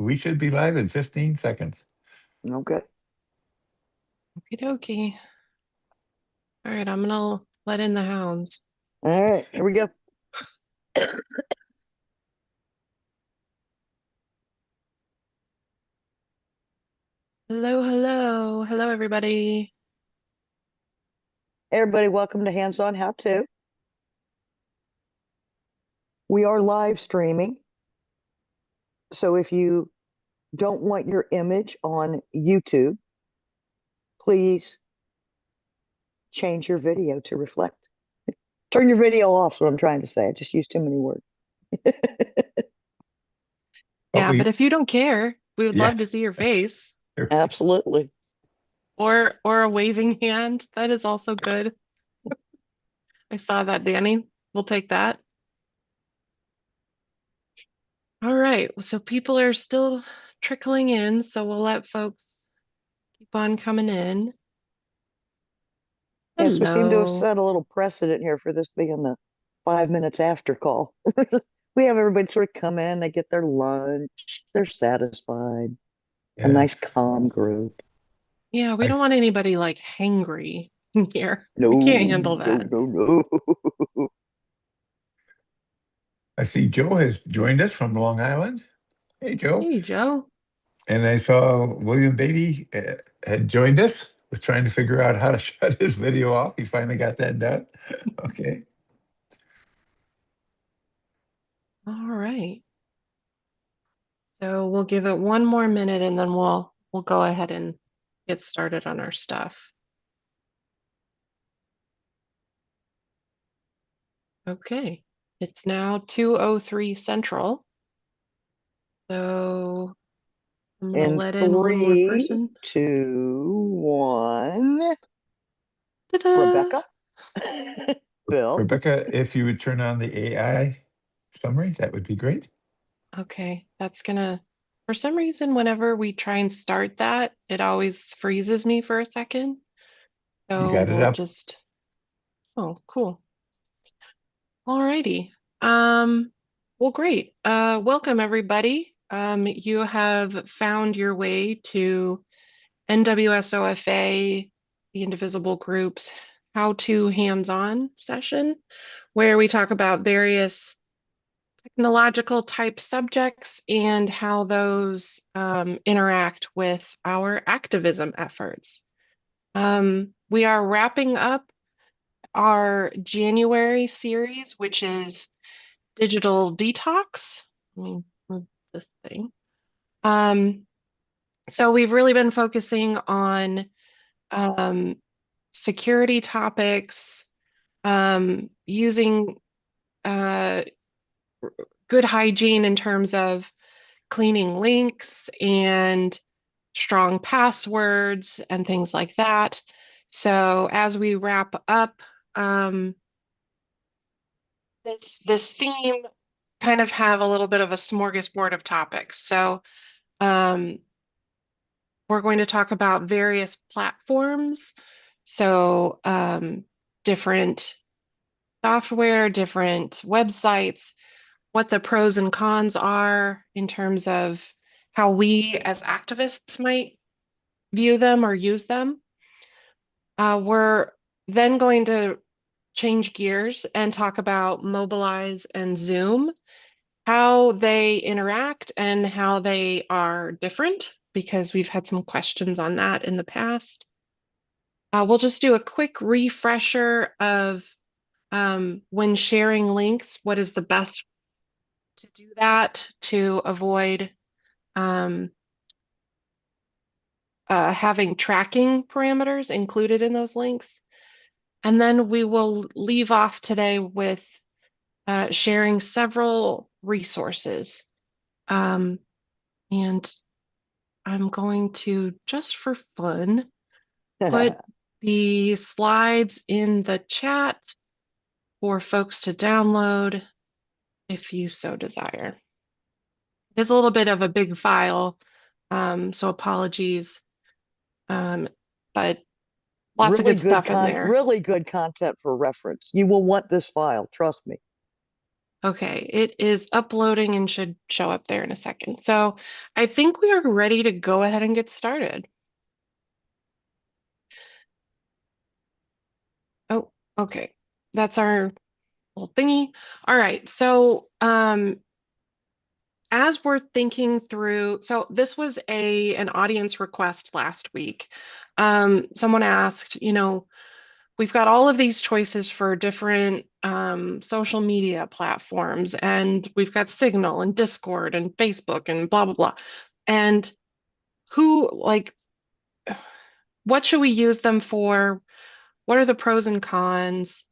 we should be live in 15 seconds. Okay. Okie dokie. All right, I'm gonna let in the hounds. All right, here we go. Hello, hello. Hello, everybody. Everybody, welcome to Hands On How To. We are live streaming. So if you don't want your image on YouTube, please change your video to reflect. Turn your video off, is what I'm trying to say. I just used too many words. Yeah, but if you don't care, we would Yeah. love to see your face Absolutely. or a waving hand. That is also good. I saw that, Danny. We'll take that. All right, so people are still trickling in, so we'll let folks keep on coming in. Yes, we seem to have Hello. set a little precedent here for this being the 5 minutes after call. We have everybody sort of come in, they get their lunch, they're satisfied, a Yeah. nice calm group. Yeah, we don't want anybody like hangry in here. No, We can't handle no, that. no. I see Joe has joined us from Long Island. Hey, Joe. Hey, Joe. And I saw William Beatty had joined us, was trying to figure out how to shut his video off. He finally got that done. Okay. All right. So we'll give it one more minute and then we'll go ahead and get started on our stuff. Okay. It's now 2:03 Central. So I'm gonna In let in one more 3, person. 2, 1. Ta-da! Rebecca? Bill? Rebecca, if you would turn on the AI summary, that would be great. Okay, that's gonna, for some reason, whenever we try and start that, it always freezes me for a second. You So got it we'll up. just, oh, cool. Alrighty. Well, great. Welcome everybody. You have found your way to NWSOFA, the Indivisible Group's How to Hands-On session, where we talk about various technological type subjects and how those interact with our activism efforts. We are wrapping up our January series, which is Digital Detox. Let me move this thing. So we've really been focusing on security topics, using good hygiene in terms of cleaning links and strong passwords and things like that. So as we wrap up this theme, kind of have a little bit of a smorgasbord of topics. So we're going to talk about various platforms. So different software, different websites, what the pros and cons are in terms of how we as activists might view them or use them. We're then going to change gears and talk about Mobilize and Zoom, how they interact and how they are different, because we've had some questions on that in the past. We'll just do a quick refresher of when sharing links, what is the best to do that to avoid having tracking parameters included in those links. And then we will leave off today with sharing several resources. And I'm going to, just for fun, put the slides in the chat for folks to download if you so desire. It's a little bit of a big file, so apologies, but lots of Really good good stuff in there. really good content for reference. You will want this file, trust me. Okay, it is uploading and should show up there in a second. So I think we are ready to go ahead and get started. Oh, okay. That's our little thingy. All right. So as we're thinking through, so this was an audience request last week. Someone asked, we've got all of these choices for different social media platforms, and we've got Signal and Discord and Facebook and blah, blah, blah. And like, what should we use them for? What are the pros and cons?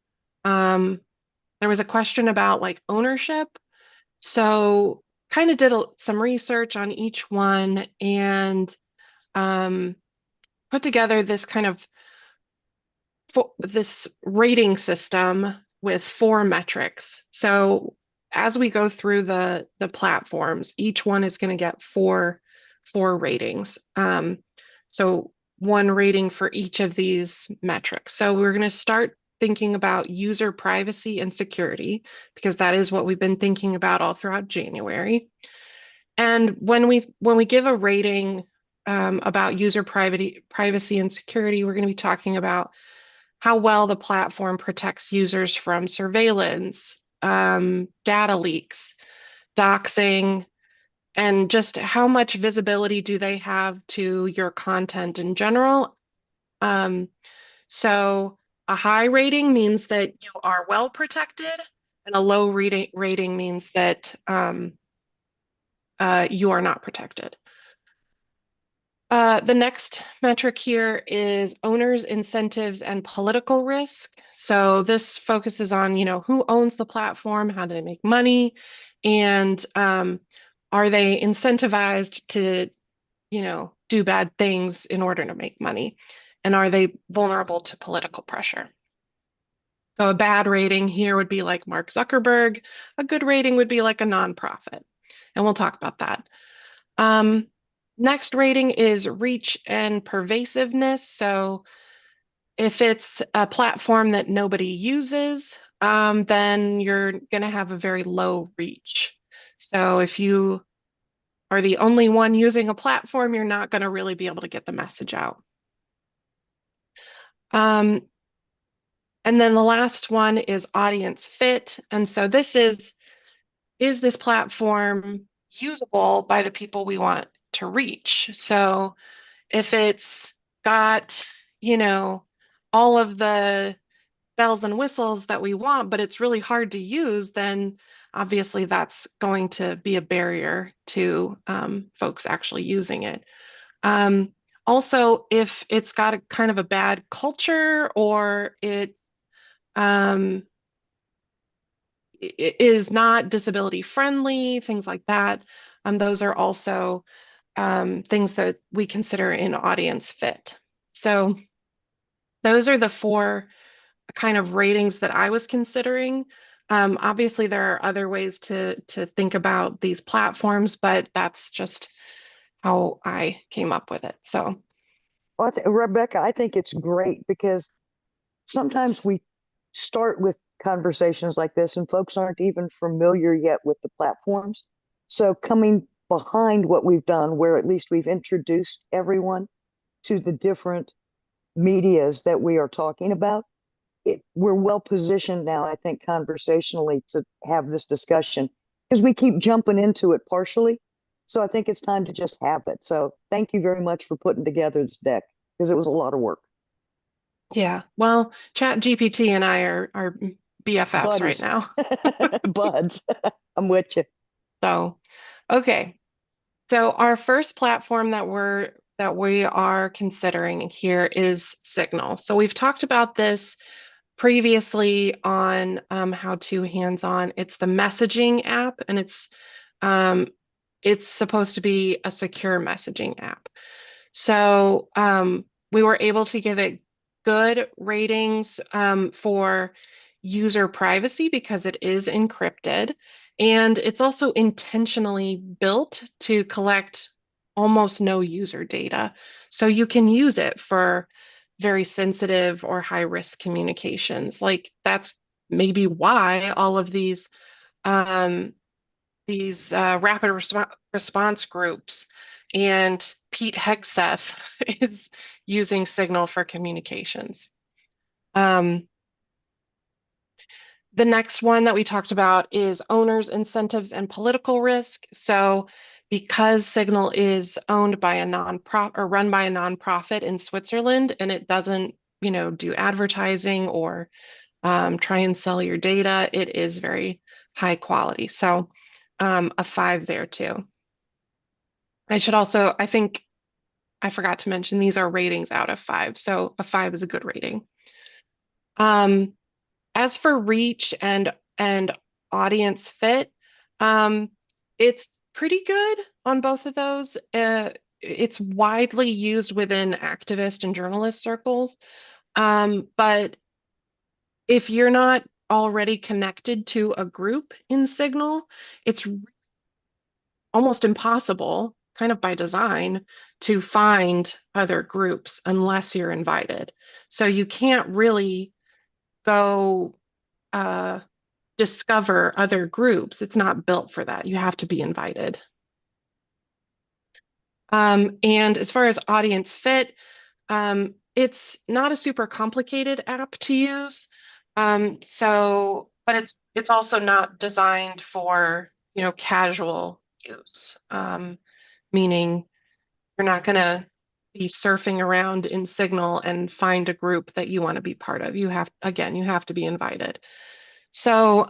Um, there was a question about like ownership. So kind of did some research on each one and um, put together this kind of this rating system with 4 metrics. So as we go through the platforms, each one is going to get four ratings. So one rating for each of these metrics. So we're going to start thinking about user privacy and security because that is what we've been thinking about all throughout January. And when we give a rating about user privacy and security, we're going to be talking about how well the platform protects users from surveillance, data leaks, doxing, and just how much visibility do they have to your content in general. Um, so a high rating means that you are well protected, and a low rating means that you are not protected. The next metric here is owners, incentives, and political risk. So this focuses on, who owns the platform, how do they make money, and are they incentivized to, do bad things in order to make money? And are they vulnerable to political pressure? So a bad rating here would be like Mark Zuckerberg. A good rating would be like a nonprofit. And we'll talk about that. Next rating is reach and pervasiveness. So if it's a platform that nobody uses, then you're going to have a very low reach. So if you are the only one using a platform, you're not going to really be able to get the message out. And then the last one is audience fit. And so this is this platform usable by the people we want to reach? So if it's got, all of the bells and whistles that we want, but it's really hard to use, then obviously that's going to be a barrier to folks actually using it. Also, if it's got a kind of a bad culture or um, it is not disability friendly, things like that, those are also things that we consider in audience fit. So those are the 4 kind of ratings that I was considering. Obviously, there are other ways to think about these platforms, but that's just how I came up with it. So, Well, Rebecca, I think it's great because sometimes we start with conversations like this and folks aren't even familiar yet with the platforms. So coming behind what we've done, where at least we've introduced everyone to the different medias that we are talking about, we're well positioned now, I think, conversationally to have this discussion because we keep jumping into it partially. So I think it's time to just have it. So thank you very much for putting together this deck because it was a lot of work. yeah, well, ChatGPT and I are BFFs right Buddies, now. buds, I'm with you. So, okay. So our first platform that we are considering here is Signal. So we've talked about this previously on How to Hands-On. It's the messaging app, and it's supposed to be a secure messaging app. So we were able to give it good ratings for user privacy because it is encrypted. And it's also intentionally built to collect almost no user data. So you can use it for very sensitive or high risk communications. Like that's maybe why all of these these rapid response groups, and Pete Hegseth is using Signal for communications. The next one that we talked about is owners, incentives, and political risk. So because Signal is owned by a nonprofit or run by a nonprofit in Switzerland, and it doesn't, do advertising or try and sell your data, it is very high quality. So a 5 there too. I think I forgot to mention these are ratings out of 5. So a 5 is a good rating. As for reach and audience fit, it's pretty good on both of those. It's widely used within activist and journalist circles. But if you're not already connected to a group in Signal, it's almost impossible, kind of by design, to find other groups unless you're invited. So you can't really go discover other groups. It's not built for that. You have to be invited. And as far as audience fit, it's not a super complicated app to use. But it's also not designed for, casual use, meaning you're not going to be surfing around in Signal and find a group that you want to be part of. You have to be invited. So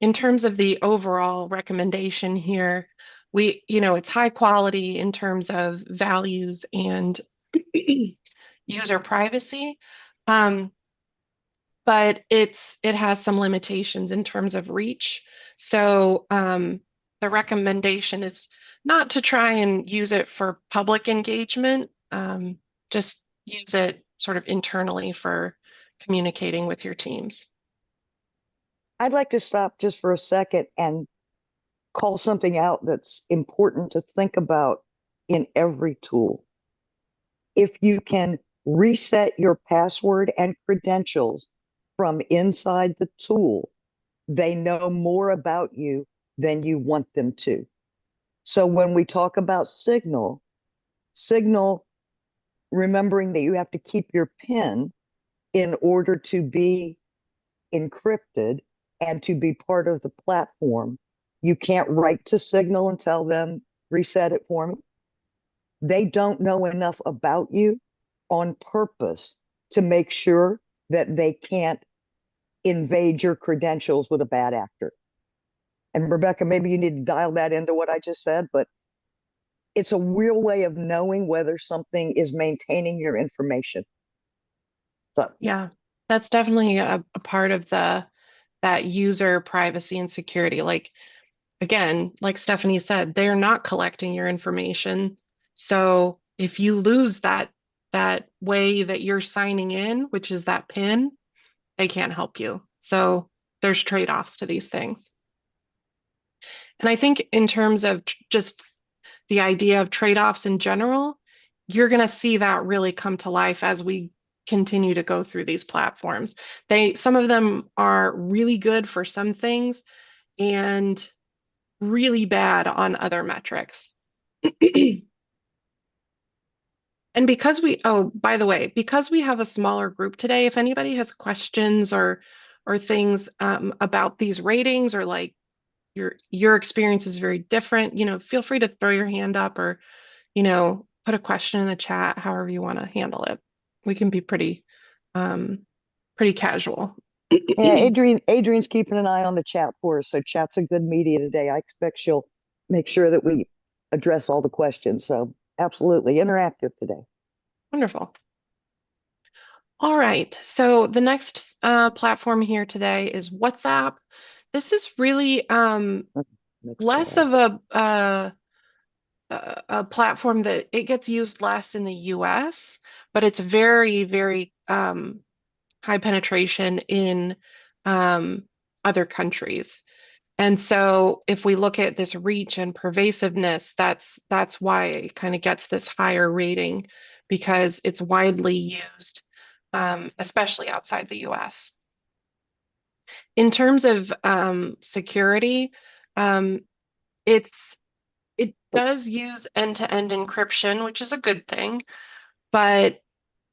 in terms of the overall recommendation here, it's high quality in terms of values and user privacy. But it has some limitations in terms of reach. So the recommendation is not to try and use it for public engagement, just use it sort of internally for communicating with your teams. I'd like to stop just for a second and call something out that's important to think about in every tool. If you can reset your password and credentials from inside the tool, they know more about you than you want them to. So when we talk about Signal, remembering that you have to keep your PIN in order to be encrypted and to be part of the platform. You can't write to Signal and tell them, reset it for me. They don't know enough about you on purpose to make sure that they can't invade your credentials with a bad actor. And Rebecca, maybe you need to dial that into what I just said, but it's a real way of knowing whether something is maintaining your information. So yeah, that's definitely a part of that user privacy and security. Like, again, like Stephanie said, they're not collecting your information. So if you lose that way that you're signing in, which is that PIN, they can't help you. So there's trade-offs to these things. And I think in terms of just the idea of trade-offs in general, you're going to see that really come to life as we continue to go through these platforms. Some of them are really good for some things and really bad on other metrics. And by the way, because we have a smaller group today, if anybody has questions or things about these ratings, or like your experience is very different, feel free to throw your hand up or, put a question in the chat, however you want to handle it. We can be pretty casual. yeah, Adrian's keeping an eye on the chat for us. So chat's a good media today. I expect she'll make sure that we address all the questions. So absolutely interactive today. Wonderful. All right. So the next platform here today is WhatsApp. This is really less of a platform that it gets used less in the US, but it's very, very high penetration in other countries. And so if we look at this reach and pervasiveness, that's why it kind of gets this higher rating, because it's widely used, especially outside the US. In terms of security, um, it does use end-to-end encryption, which is a good thing, but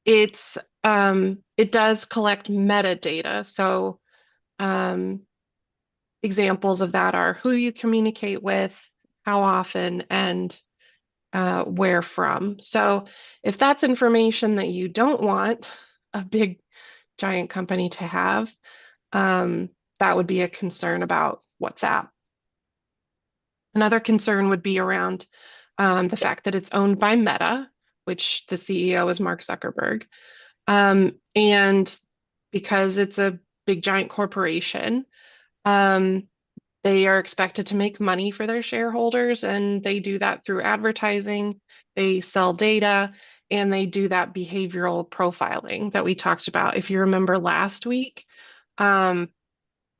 it does collect metadata. So um, examples of that are who you communicate with, how often, and where from. So if that's information that you don't want a big giant company to have, um, that would be a concern about WhatsApp. Another concern would be around the fact that it's owned by Meta, which the CEO is Mark Zuckerberg. And because it's a big giant corporation, um, they are expected to make money for their shareholders, and they do that through advertising, they sell data, and they do that behavioral profiling that we talked about. If you remember last week, um,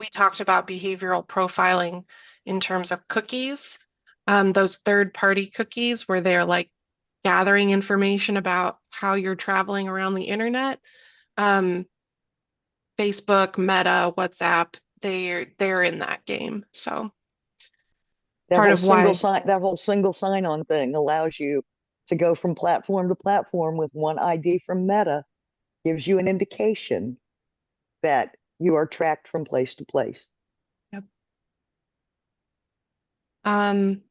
we talked about behavioral profiling in terms of cookies, those third-party cookies where they're like gathering information about how you're traveling around the internet. Um, Facebook, Meta, WhatsApp, they're in that game. So part of why, That whole single sign-on thing allows you to go from platform to platform with one ID from Meta, gives you an indication that you are tracked from place to place. yep. Um,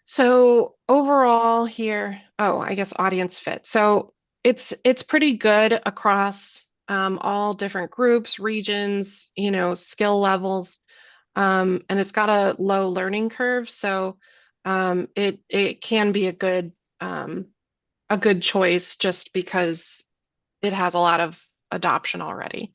so overall here, oh, I guess audience fit. So it's pretty good across all different groups, regions, skill levels, and it's got a low learning curve. So it can be a good choice just because it has a lot of adoption already.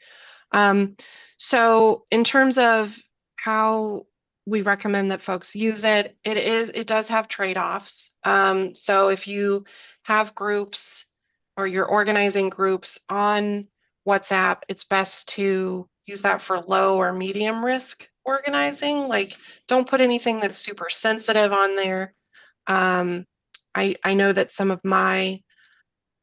Um, so in terms of how we recommend that folks use it, it does have trade-offs. So if you have groups or you're organizing groups on WhatsApp, it's best to use that for low or medium risk organizing. Like, don't put anything that's super sensitive on there. Um, I know that some of my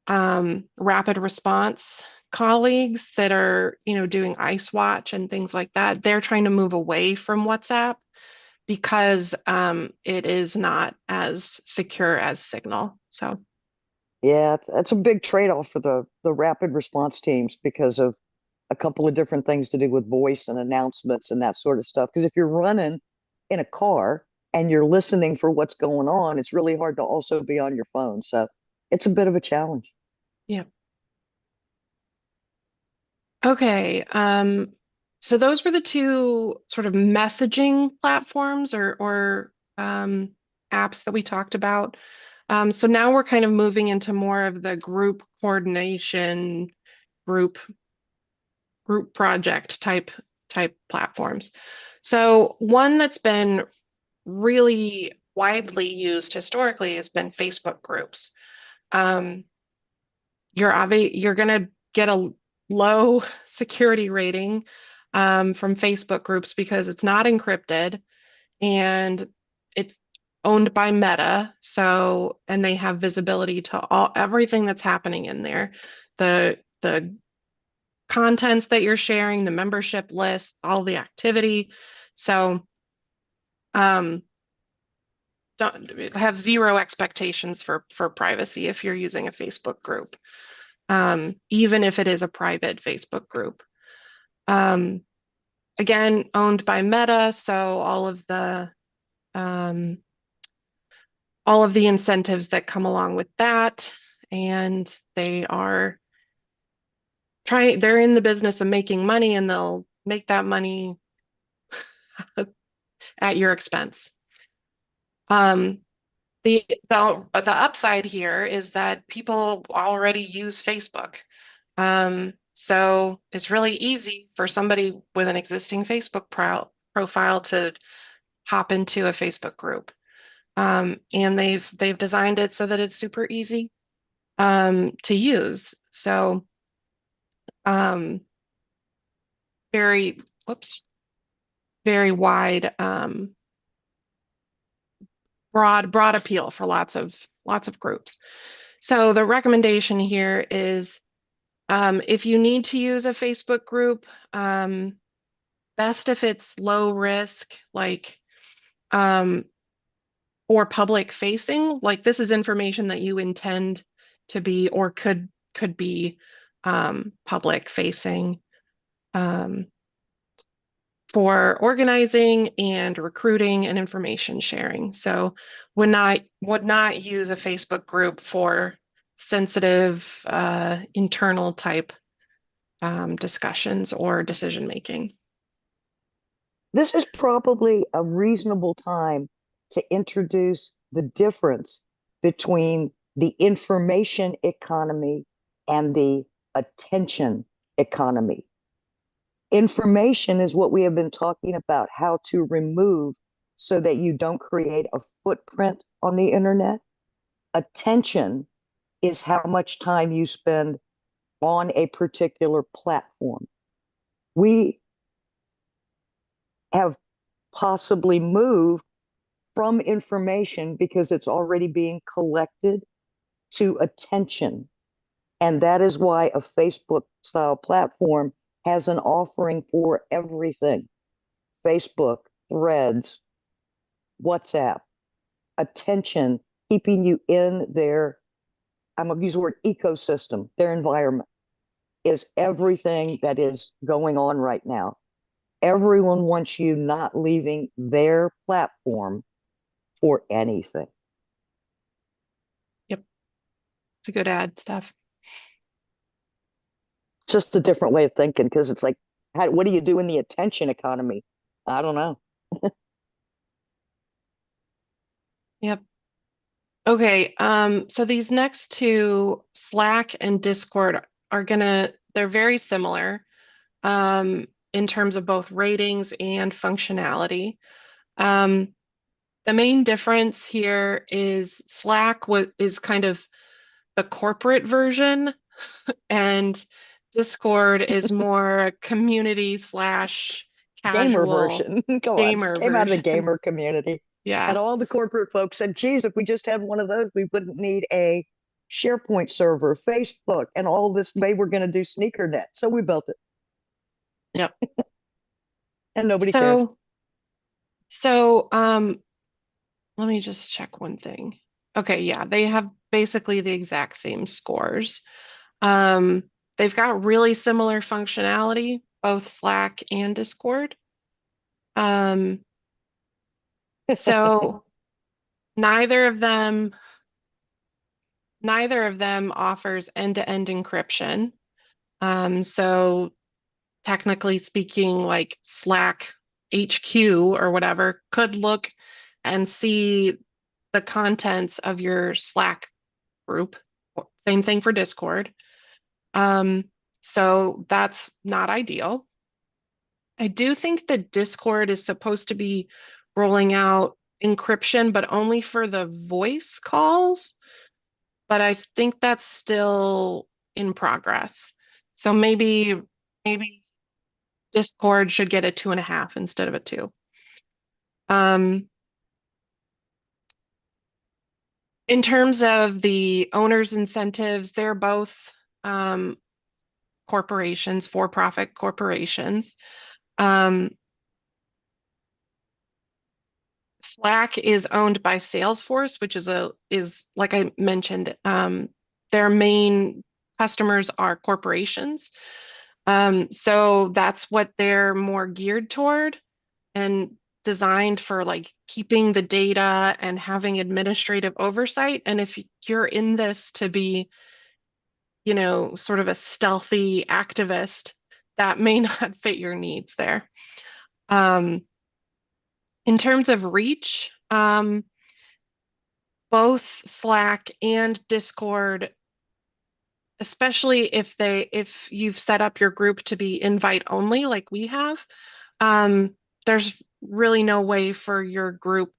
rapid response colleagues that are, doing Ice Watch and things like that, they're trying to move away from WhatsApp because it is not as secure as Signal. So, Yeah, that's a big trade-off for the rapid response teams because of a couple of different things to do with voice and announcements and that sort of stuff. Because if you're running in a car and you're listening for what's going on, it's really hard to also be on your phone. So it's a bit of a challenge. yeah. Okay. So those were the two sort of messaging platforms or apps that we talked about. So now we're kind of moving into more of the group coordination, group group project type platforms. So one that's been really widely used historically has been Facebook groups. Um, you're going to get a low security rating from Facebook groups because it's not encrypted and it's owned by Meta. So, and they have visibility to everything that's happening in there. The contents that you're sharing, the membership list, all the activity. So um, don't have zero expectations for privacy if you're using a Facebook group, even if it is a private Facebook group. Um, again, owned by Meta, so um, all of the incentives that come along with that, and they're in the business of making money, and they'll make that money at your expense. Um, the upside here is that people already use Facebook. So it's really easy for somebody with an existing Facebook profile to hop into a Facebook group. And they've designed it so that it's super easy to use. So um, very, whoops, very wide, broad appeal for lots of groups. So the recommendation here is if you need to use a Facebook group, best if it's low risk, like um, or public facing. Like this is information that you intend to be or could be public facing um, for organizing and recruiting and information sharing. So would not use a Facebook group for sensitive internal type discussions or decision making. This is probably a reasonable time to introduce the difference between the information economy and the attention economy. Information is what we have been talking about, how to remove so that you don't create a footprint on the internet. Attention is how much time you spend on a particular platform. We have possibly moved from information because it's already being collected to attention. And that is why a Facebook style platform has an offering for everything: Facebook, Threads, WhatsApp, attention, keeping you in their, I'm going to use the word ecosystem, their environment is everything that is going on right now. Everyone wants you not leaving their platform for anything. Yep, it's a good ad, Steph. Just a different way of thinking, because it's like, what do you do in the attention economy? I don't know. Yep. Okay, so these next two, Slack and Discord, they're very similar in terms of both ratings and functionality. Um, the main difference here is Slack is kind of the corporate version, and Discord is more a community slash Gamer casual version. Come on, gamer came out of the version. gamer community. And Yes. all the corporate folks said, geez, if we just had one of those, we wouldn't need a SharePoint server, Facebook, and all this way we're going to do SneakerNet. So we built it, Yep. and nobody cares. So let me just check one thing. Okay, yeah, they have basically the exact same scores. Um, they've got really similar functionality, both Slack and Discord. Um, so neither of them offers end-to-end encryption. So technically speaking, like Slack HQ or whatever could look and see the contents of your Slack group. Same thing for Discord. So that's not ideal. I do think that Discord is supposed to be rolling out encryption, but only for the voice calls. But I think that's still in progress. So maybe Discord should get a 2.5 instead of a 2. In terms of the owners' incentives, they're both corporations, for-profit corporations. Slack is owned by Salesforce, which is like I mentioned, their main customers are corporations. So that's what they're more geared toward and designed for, like keeping the data and having administrative oversight. And if you're in this to be, sort of a stealthy activist, that may not fit your needs there. In terms of reach, both Slack and Discord, especially if you've set up your group to be invite only like we have, there's really no way for your group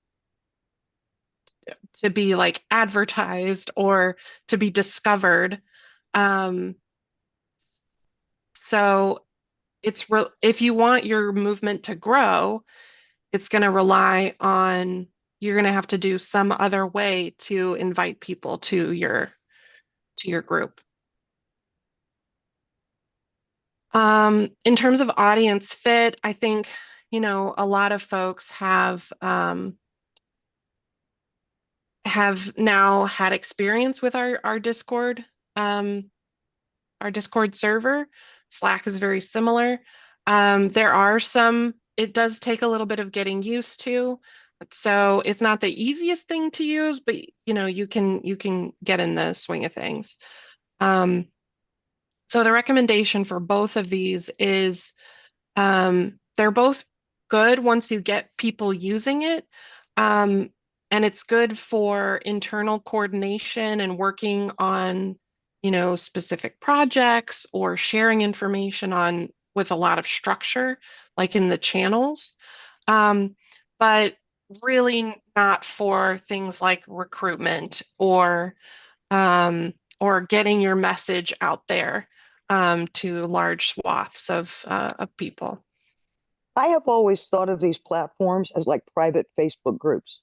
to be like advertised or to be discovered. Um, so if you want your movement to grow, it's going to rely on you're going to have to do some other way to invite people to your group. In terms of audience fit, I think, a lot of folks have now had experience with um, our Discord server. Slack is very similar. It does take a little bit of getting used to. So it's not the easiest thing to use, but you can get in the swing of things. Um, so the recommendation for both of these is they're both good once you get people using it. Um, and it's good for internal coordination and working on, specific projects or sharing information on with a lot of structure, like in the channels. Um, but really not for things like recruitment or getting your message out there to large swaths of people. I have always thought of these platforms as like private Facebook groups.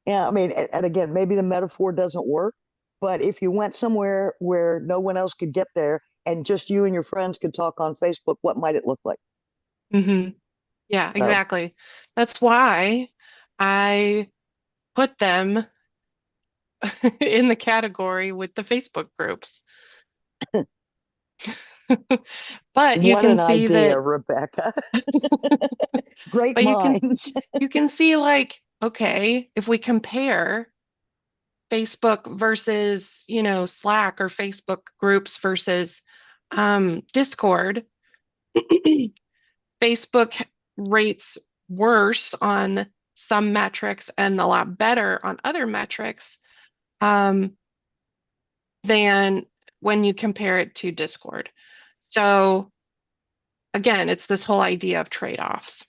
Yeah, I mean, and again, maybe the metaphor doesn't work, but if you went somewhere where no one else could get there and just you and your friends could talk on Facebook, what might it look like? Hmm. Yeah, So, exactly. That's why I put them in the category with the Facebook groups. But you what can an see idea, that, Rebecca. Great but minds. you can see like, okay, if we compare Facebook versus, Slack or Facebook groups versus Discord, Facebook rates worse on some metrics and a lot better on other metrics um, than when you compare it to Discord. So again, it's this whole idea of trade-offs.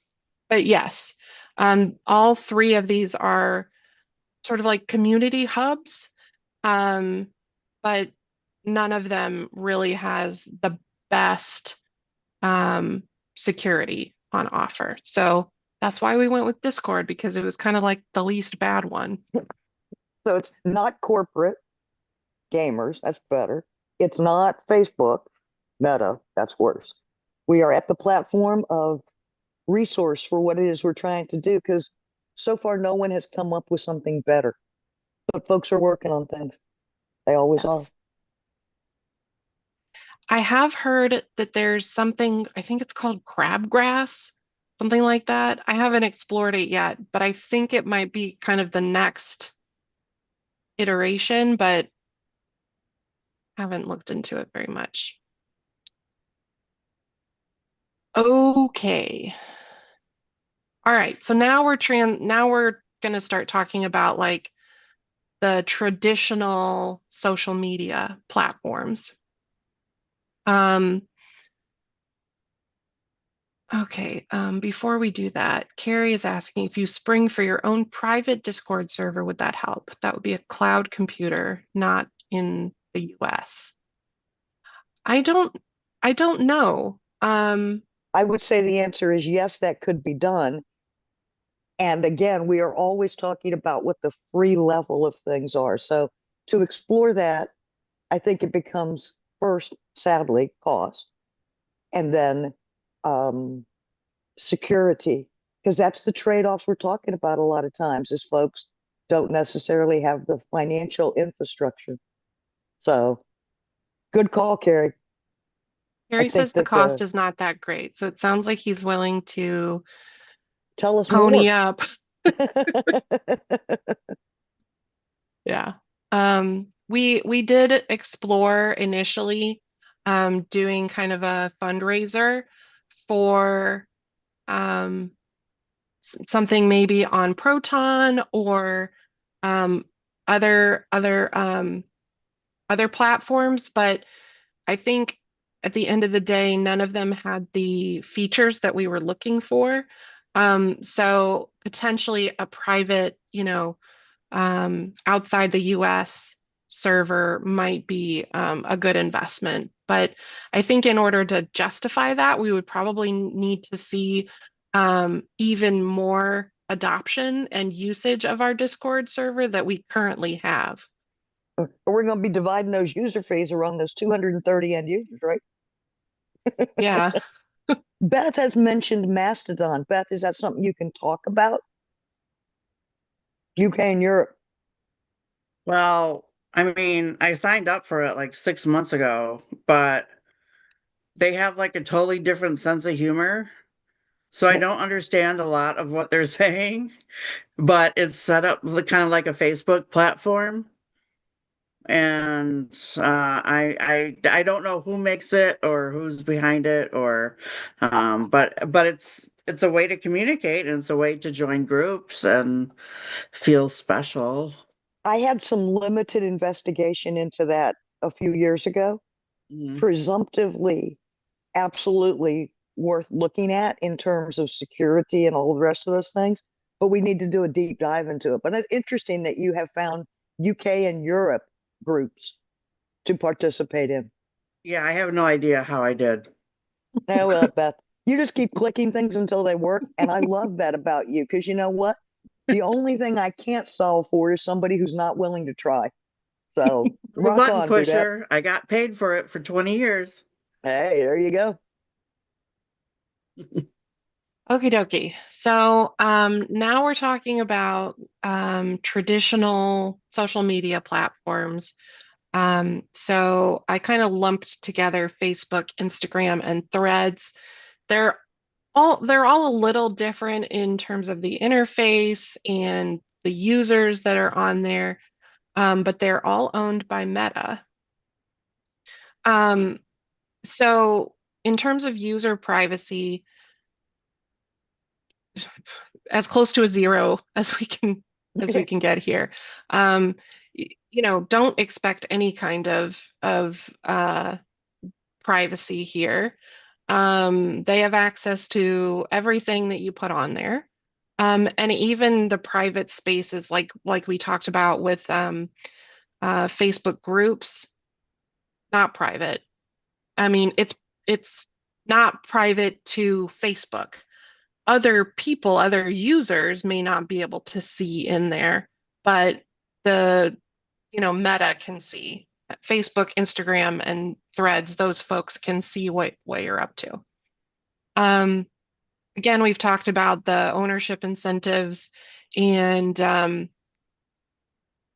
But yes, all three of these are sort of like community hubs, um, but none of them really has the best um, security on offer. So that's why we went with Discord because it was kind of like the least bad one. So it's not corporate gamers, that's better. It's not Facebook, Meta, that's worse. We are at the platform of resource for what it is we're trying to do because so far no one has come up with something better. But folks are working on things. They always are. Yes. I have heard that there's something, I think it's called crabgrass, something like that. I haven't explored it yet, but I think it might be kind of the next iteration, but haven't looked into it very much. Okay. All right. So now we're going to start talking about like the traditional social media platforms. Um, before we do that, Carrie is asking if you spring for your own private Discord server, would that help? That would be a cloud computer, not in the US. I don't I don't know. I would say the answer is yes, that could be done. And again, we are always talking about what the free level of things are. So to explore that, I think it becomes first, sadly, cost, and then um, security, because that's the trade-offs we're talking about a lot of times is folks don't necessarily have the financial infrastructure. So good call, Carrie. I Carrie think says the that cost is not that great, so it sounds like he's willing to tell us pony more. up. Yeah. We did explore initially doing kind of a fundraiser for um, something maybe on Proton or um, other platforms, but I think at the end of the day, none of them had the features that we were looking for. So potentially a private, outside the US server might be a good investment. But I think in order to justify that, we would probably need to see even more adoption and usage of our Discord server that we currently have. We're going to be dividing those user fees around those 230 end users, right? Yeah. Beth has mentioned Mastodon. Beth, is that something you can talk about? UK and Europe. Well, I mean, I signed up for it like 6 months ago, but they have like a totally different sense of humor. So I don't understand a lot of what they're saying, but it's set up kind of like a Facebook platform. And I don't know who makes it or who's behind it or but it's a way to communicate and it's a way to join groups and feel special. I had some limited investigation into that a few years ago. Mhm. Presumptively, absolutely worth looking at in terms of security and all the rest of those things. But we need to do a deep dive into it. But it's interesting that you have found UK and Europe groups to participate in. Yeah, I have no idea how I did. Oh, well, Beth, you just keep clicking things until they work. And I love that about you because you know what? The only thing I can't solve for is somebody who's not willing to try. So I'm a rock button on, Dudette. pusher. I got paid for it for 20 years. Hey, there you go. Okie dokie. So now we're talking about traditional social media platforms. So I kind of lumped together Facebook, Instagram, and Threads. They're they're all a little different in terms of the interface and the users that are on there, but they're all owned by Meta. Um, so in terms of user privacy, as close to a zero as we can get here. Um, don't expect any kind of privacy here. They have access to everything that you put on there. And even the private spaces like we talked about with Facebook groups, not private. I mean, it's not private to Facebook. Other people, other users may not be able to see in there, but the, Meta can see. Facebook, Instagram, and Threads, those folks can see what you're up to. Um, Again, we've talked about the ownership incentives and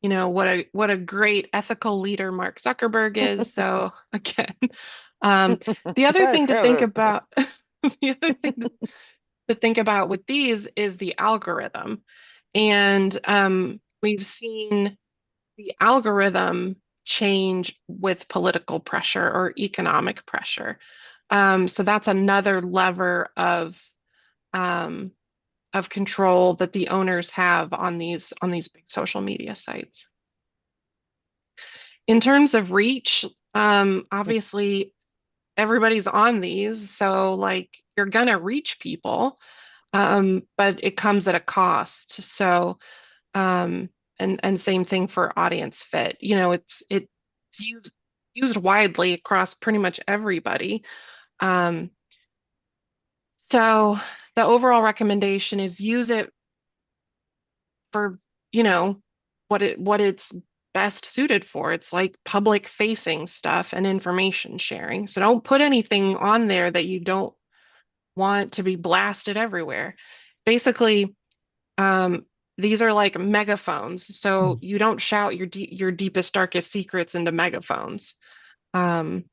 what a great ethical leader Mark Zuckerberg is. So again, um, the other thing to think about, the other thing to think about with these is the algorithm. And we've seen the algorithm change with political pressure or economic pressure. So that's another lever um, of control that the owners have on these big social media sites. In terms of reach, obviously everybody's on these, so like you're gonna reach people, but it comes at a cost. So, um, and same thing for audience fit. It's used widely across pretty much everybody. Um, so the overall recommendation is use it for, you know, what it's best suited for. It's like public facing stuff and information sharing. So don't put anything on there that you don't want to be blasted everywhere. Basically, these are like megaphones, so you don't shout your deepest, darkest secrets into megaphones. Um,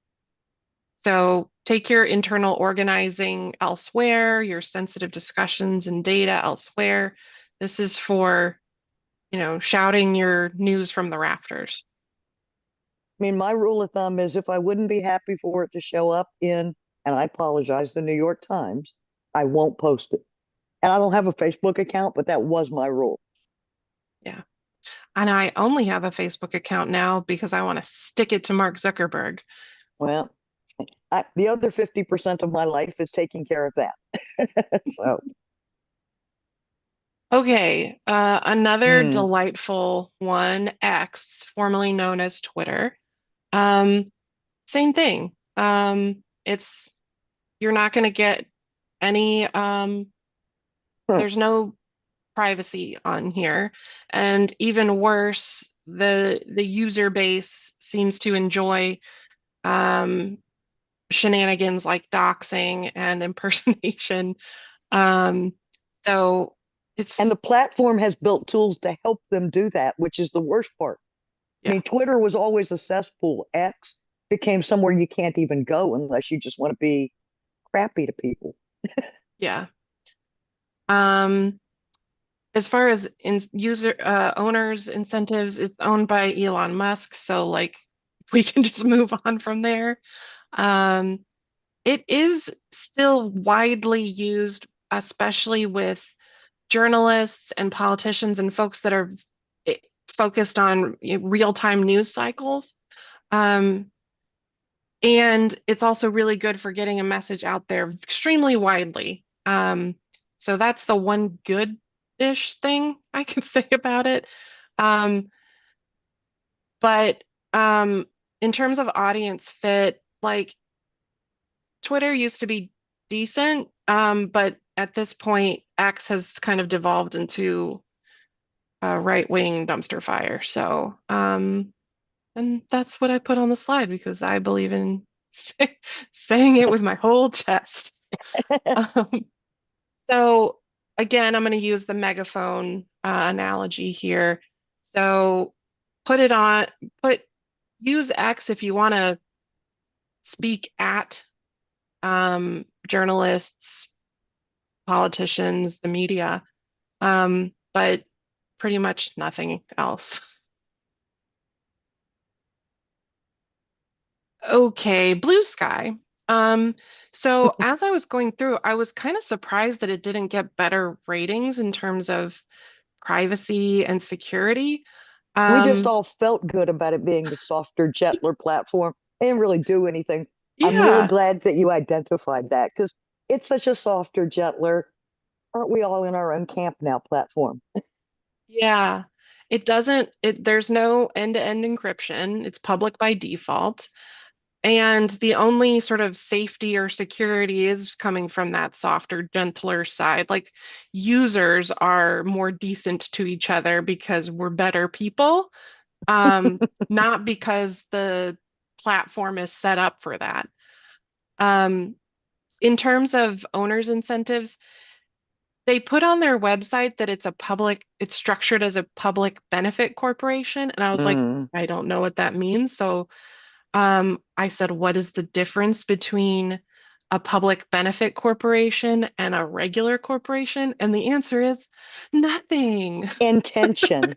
so take your internal organizing elsewhere, your sensitive discussions and data elsewhere. This is for, shouting your news from the rafters. I mean, my rule of thumb is if I wouldn't be happy for it to show up in, and I apologize, the New York Times, I won't post it. And I don't have a Facebook account, but that was my rule. Yeah. And I only have a Facebook account now because I want to stick it to Mark Zuckerberg. Well, the other 50% of my life is taking care of that. So, Okay, another delightful one, X, formerly known as Twitter. Same thing. It's you're not going to get any there's no privacy on here. And even worse, the user base seems to enjoy um shenanigans like doxing and impersonation. Um, so And the it's, platform has built tools to help them do that, which is the worst part. I yeah, mean, Twitter was always a cesspool. X became somewhere you can't even go unless you just want to be crappy to people. yeah. Um, as far as in user owners incentives, it's owned by Elon Musk, so like we can just move on from there. Um, it is still widely used, especially with journalists and politicians and folks that are eh, focused on real-time news cycles. Um, and it's also really good for getting a message out there extremely widely. So that's the one good-ish thing I can say about it. Um, but in terms of audience fit, like Twitter used to be decent, but at this point, X has kind of devolved into a right-wing dumpster fire. So, and that's what I put on the slide because I believe in saying it with my whole chest. Um, so again, I'm going to use the megaphone analogy here. So put it on, put use X if you want to speak at journalists, politicians, the media, but pretty much nothing else. Okay, Blue Sky. Um, so as I was going through, I was kind of surprised that it didn't get better ratings in terms of privacy and security. We just Um, all felt good about it being the softer, gentler platform. They didn't really do anything. I'm really yeah, glad that you identified that because it's such a softer, gentler, aren't we all in our own camp now platform? yeah. It doesn't, there's no end-to-end encryption. It's public by default. And the only sort of safety or security is coming from that softer, gentler side. Like users are more decent to each other because we're better people, not because the platform is set up for that. Um, in terms of owners' incentives, they put on their website that it's structured as a public benefit corporation. And I was like, Mm. I don't know what that means. So I said, what is the difference between a public benefit corporation and a regular corporation? And the answer is nothing. Intention.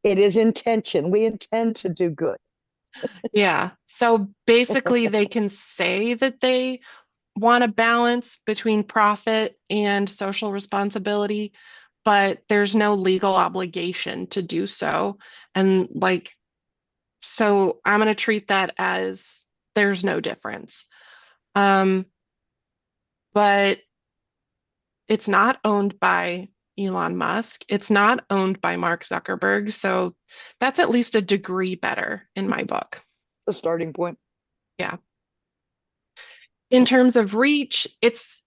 It is intention. We intend to do good. Yeah. So basically, they can say that they want a balance between profit and social responsibility, but there's no legal obligation to do so. And like, so I'm going to treat that as there's no difference. Um, but it's not owned by Elon Musk. It's not owned by Mark Zuckerberg. So that's at least a degree better in my book. The starting point. Yeah. In terms of reach, it's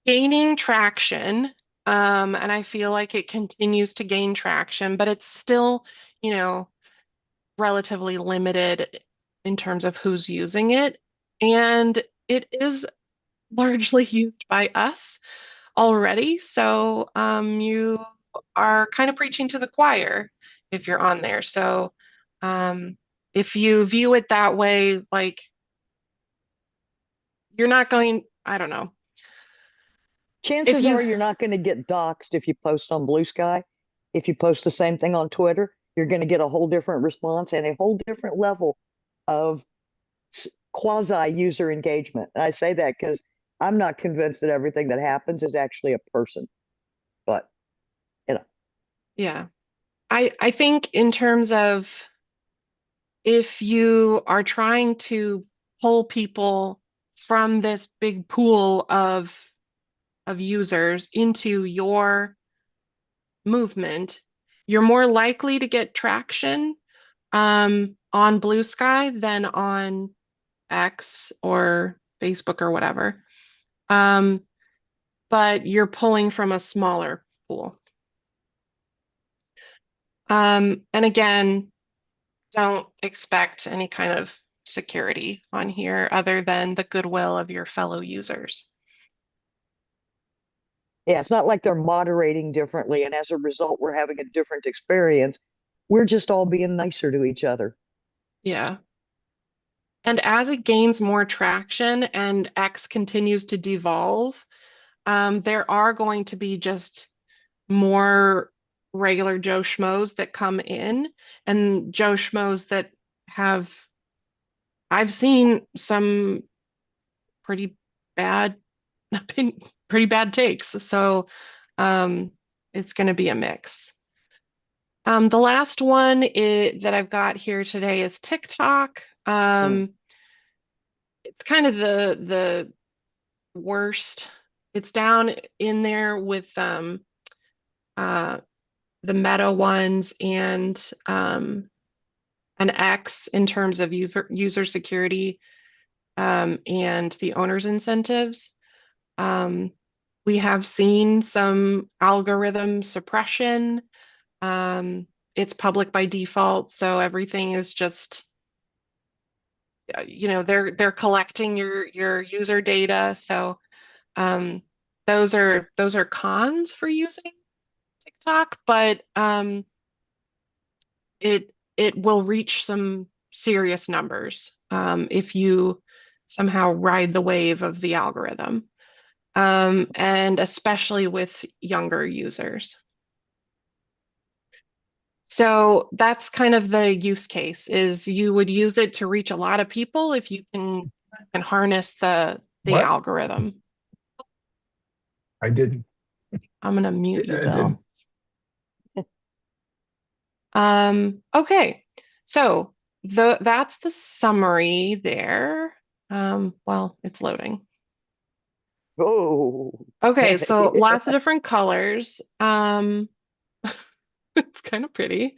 gaining traction. And I feel like it continues to gain traction, but it's still, you know, relatively limited in terms of who's using it. And it is largely used by us already. So you are kind of preaching to the choir if you're on there. So um, if you view it that way, like you're not going, I don't know. If Chances you, are you're not going to get doxxed if you post on Blue Sky. If you post the same thing on Twitter, you're going to get a whole different response and a whole different level of quasi user engagement. And I say that because I'm not convinced that everything that happens is actually a person, but you know, yeah, I think in terms of if you are trying to pull people from this big pool of users into your movement, you're more likely to get traction on Blue Sky than on X or Facebook or whatever. Um, but you're pulling from a smaller pool. And again, don't expect any kind of security on here other than the goodwill of your fellow users. Yeah, it's not like they're moderating differently, and as a result, we're having a different experience. We're just all being nicer to each other. Yeah. And as it gains more traction and X continues to devolve, there are going to be just more regular Joe Schmoes that come in, and Joe Schmoes that have, I've seen some pretty bad, pretty bad takes. So it's going to be a mix. The last one that I've got here today is TikTok. It's kind of the worst. It's down in there with the Meta ones and an X in terms of user security and the owner's incentives. We have seen some algorithm suppression. It's public by default, so everything is just, they're collecting your user data. So those are cons for using TikTok, but it will reach some serious numbers if you somehow ride the wave of the algorithm, and especially with younger users. So that's kind of the use case, is you would use it to reach a lot of people if you can harness the What? algorithm. I didn't. I'm gonna mute you, I Bill. didn't. Okay, so that's the summary there. Well, it's loading. Oh, Okay, so lots of different colors. It's kind of pretty.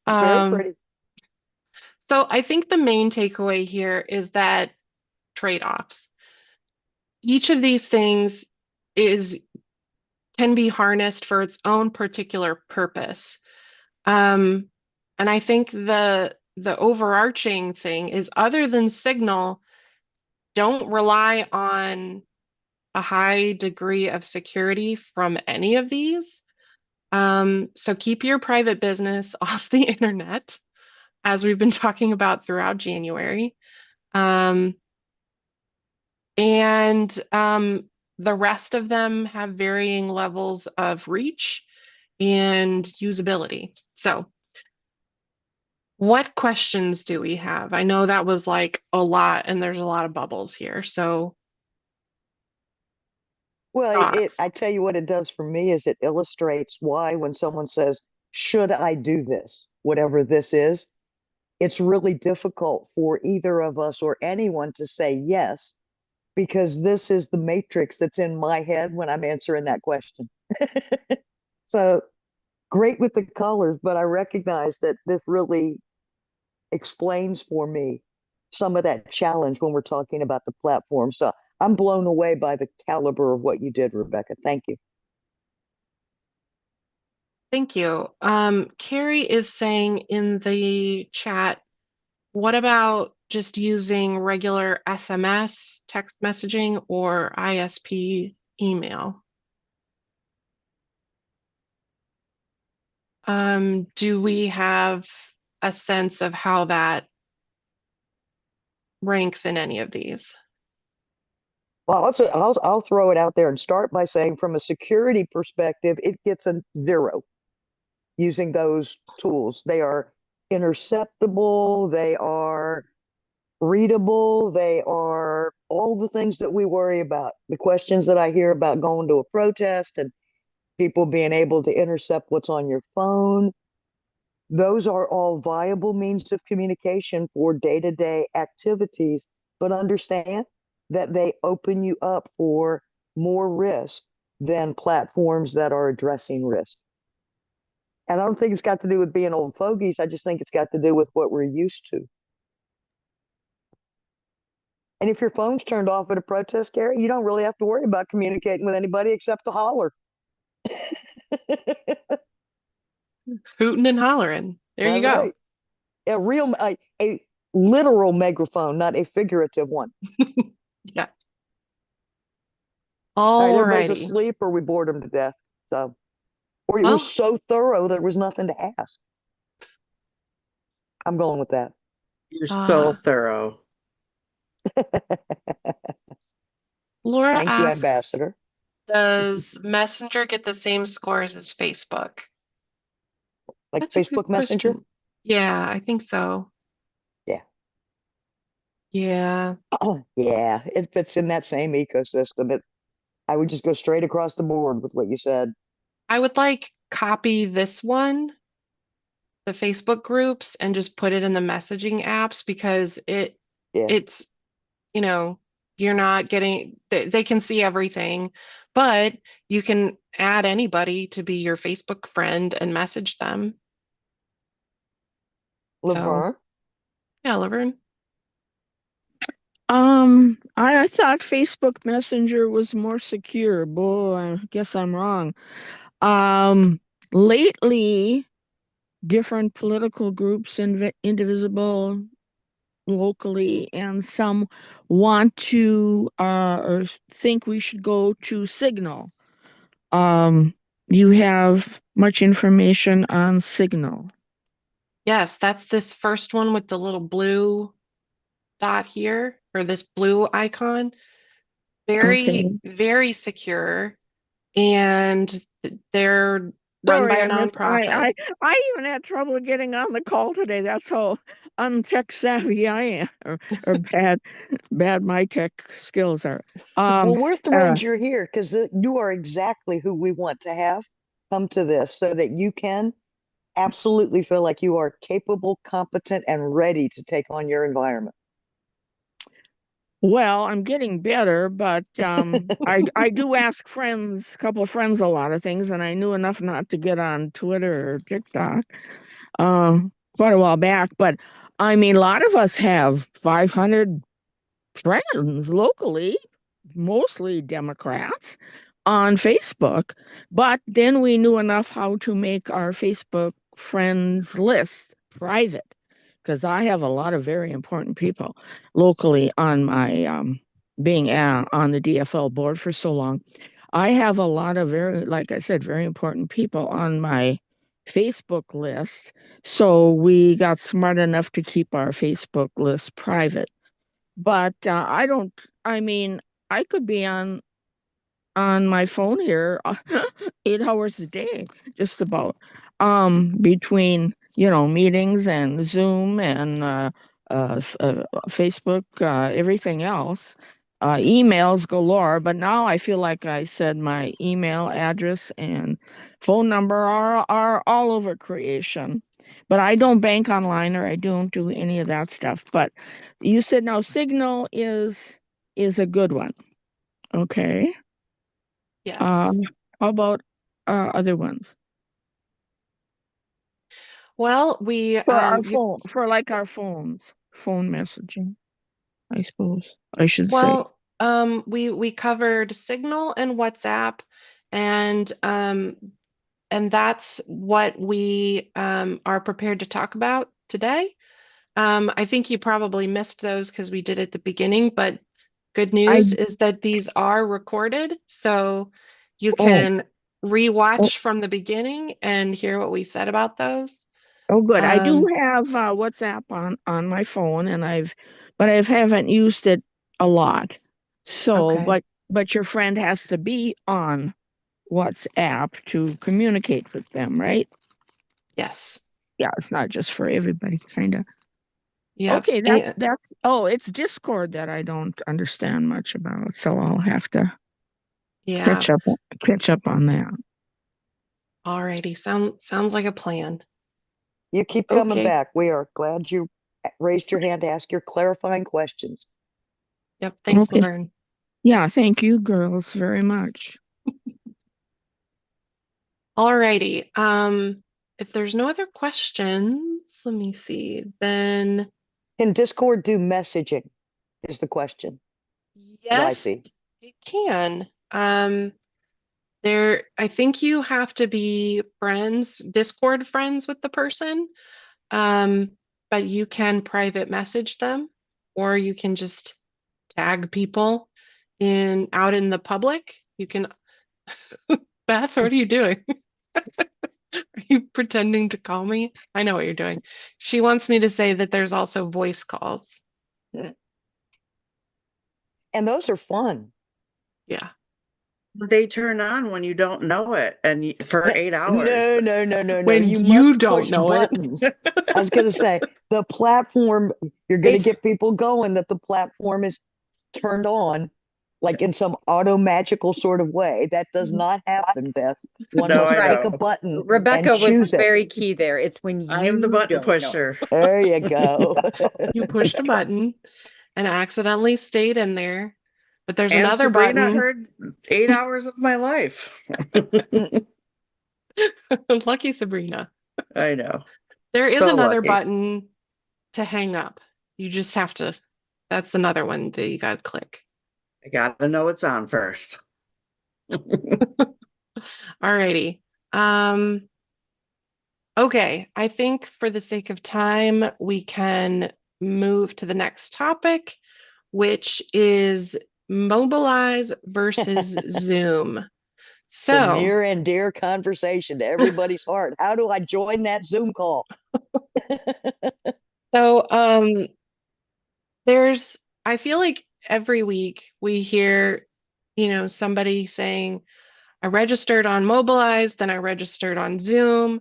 very pretty. So I think the main takeaway here is that trade-offs. Each of these things can be harnessed for its own particular purpose. And I think the overarching thing is, other than Signal, don't rely on a high degree of security from any of these. So keep your private business off the internet, as we've been talking about throughout January. And the rest of them have varying levels of reach and usability. So what questions do we have? I know that was like a lot, and there's a lot of bubbles here. So Well, thoughts? I tell you what it does for me is it illustrates why when someone says, should I do this, whatever this is, it's really difficult for either of us or anyone to say yes, because this is the matrix that's in my head when I'm answering that question. So great with the colors, but I recognize that this really explains for me some of that challenge when we're talking about the platform. So I'm blown away by the caliber of what you did, Rebecca. Thank you. Thank you. Carrie is saying in the chat, what about just using regular SMS, text messaging, or ISP email? Do we have a sense of how that ranks in any of these? Well, I'll throw it out there and start by saying, from a security perspective, it gets a 0 using those tools. They are interceptable, they are readable, they are all the things that we worry about. The questions that I hear about going to a protest and people being able to intercept what's on your phone, those are all viable means of communication for day-to-day activities, but understand that they open you up for more risk than platforms that are addressing risk. And I don't think it's got to do with being old fogies. I just think it's got to do with what we're used to. And if your phone's turned off at a protest, Gary, you don't really have to worry about communicating with anybody except to holler. Hooting and hollering. There you That's go. right. A literal megaphone, not a figurative one. Yeah. All right, All everybody's righty. asleep or we bored them to death. So, or it was Well, so thorough there was nothing to ask. I'm going with that. You're so uh, thorough. Laura Thank you, asks, Ambassador. does Messenger get the same scores as Facebook? Like That's a good Facebook Messenger? question. Yeah, I think so. Yeah. Yeah. Yeah, it fits in that same ecosystem. I would just go straight across the board with what you said. I would like copy this one, the Facebook groups, and just put it in the messaging apps because Yeah. it's, you know, you're not getting they can see everything, but you can add anybody to be your Facebook friend and message them. So, Laverne? yeah, Laverne. I thought Facebook Messenger was more secure. Boy, I guess I'm wrong. Um, Lately, different political groups, Indivisible locally, and some want to or think we should go to Signal. Um, you have much information on Signal. Yes, that's this first one with the little blue dot here, or this blue icon. Very, Okay. very secure, and they're run by Sorry, a I missed. nonprofit. I even had trouble getting on the call today. That's how untech savvy I am, or bad my tech skills are. Well, we're Uh, thrilled you're here because you are exactly who we want to have come to this so that you can absolutely feel like you are capable, competent, and ready to take on your environment. well, I'm getting better, but I do ask friends, a couple of friends, a lot of things, and I knew enough not to get on Twitter or TikTok uh, quite a while back. But I mean, a lot of us have 500 friends locally, mostly Democrats, on Facebook. But then we knew enough how to make our Facebook friends list private, because I have a lot of very important people locally on my being on the DFL board for so long. I have a lot of very, like I said, very important people on my Facebook list. So we got smart enough to keep our Facebook list private. But I don't, I mean, I could be on my phone here 8 hours a day, just about, between, meetings and Zoom and Facebook, everything else. Emails galore, but now I feel like I said my email address and phone number are all over creation. But I don't bank online, or I don't do any of that stuff. But you said now Signal is a good one. Okay. Yes. How about other ones Well, we for our you phone, for like our phones, phone messaging, I suppose I should say. well, we covered Signal and WhatsApp, and that's what we are prepared to talk about today. I think you probably missed those because we did at the beginning, but good I news is that these are recorded, so you oh can oh, rewatch from the beginning and hear what we said about those. oh good. I do Um, have WhatsApp on my phone, and but I haven't used it a lot. So, okay, but your friend has to be on WhatsApp to communicate with them, right? yes, Yeah, it's not just for everybody, kind of. yep, Okay, and, that's it's Discord that I don't understand much about, so I'll have to yeah. catch up catch up on that. Alrighty, sounds like a plan. You keep coming Okay, back. We are glad you raised your hand to ask your clarifying questions. yep, thanks, Okay. Laverne. Yeah, thank you girls very much. Alrighty, if there's no other questions, let me see, then Can Discord do messaging? Is the question that I yes, see. it can. I think you have to be friends, Discord friends with the person. Um, but you can private message them, or you can just tag people out in the public. You can, Beth, what are you doing? Are you pretending to call me? I know what you're doing. She wants me to say that there's also voice calls. And those are fun. Yeah. They turn on when you don't know it and for 8 hours. No. When You you must don't push know it. buttons. I was going to say the platform, you're going to get people going that the platform is turned on, like in some auto magical sort of way. That does not happen, Beth. One No, must I pick a know. button Rebecca and was choose it. very key there. It's when I am the you button don't know. pusher. There you go. You pushed a button and accidentally stayed in there. But there's And another Sabrina button. heard 8 hours of my life. Lucky Sabrina. I know. There is So another lucky. button to hang up. You just have to, that's another one that you got to click. I gotta know it's on first. Alrighty. Okay, I think for the sake of time, we can move to the next topic, which is Mobilize versus Zoom. The So, near and dear conversation to everybody's heart. How do I join that Zoom call? so I feel like every week we hear, somebody saying, I registered on Mobilize, then I registered on Zoom.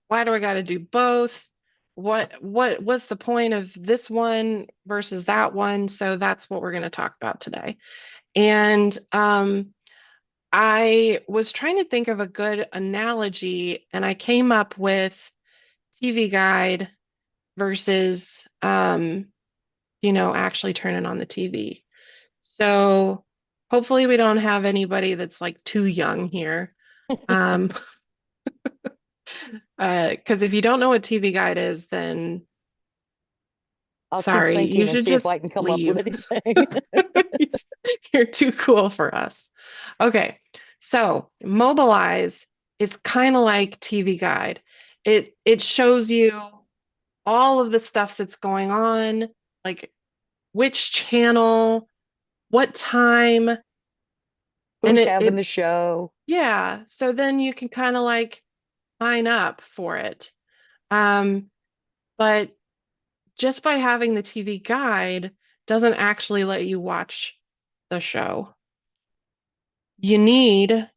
Why do I got to do both? What's the point of this one versus that one? So that's what we're going to talk about today. And I was trying to think of a good analogy, and I came up with TV Guide versus actually turning on the TV. So hopefully we don't have anybody that's like too young here. Because if you don't know what TV Guide is, then I'll keep sorry, thinking you and should see if just I can come up leave. with anything. You're too cool for us. Okay, so Mobilize is kind of like TV Guide. It shows you all of the stuff that's going on, like which channel, what time, and Who's having the show? yeah, so then you can kind of like sign up for it. But just by having the TV Guide doesn't actually let you watch the show. You need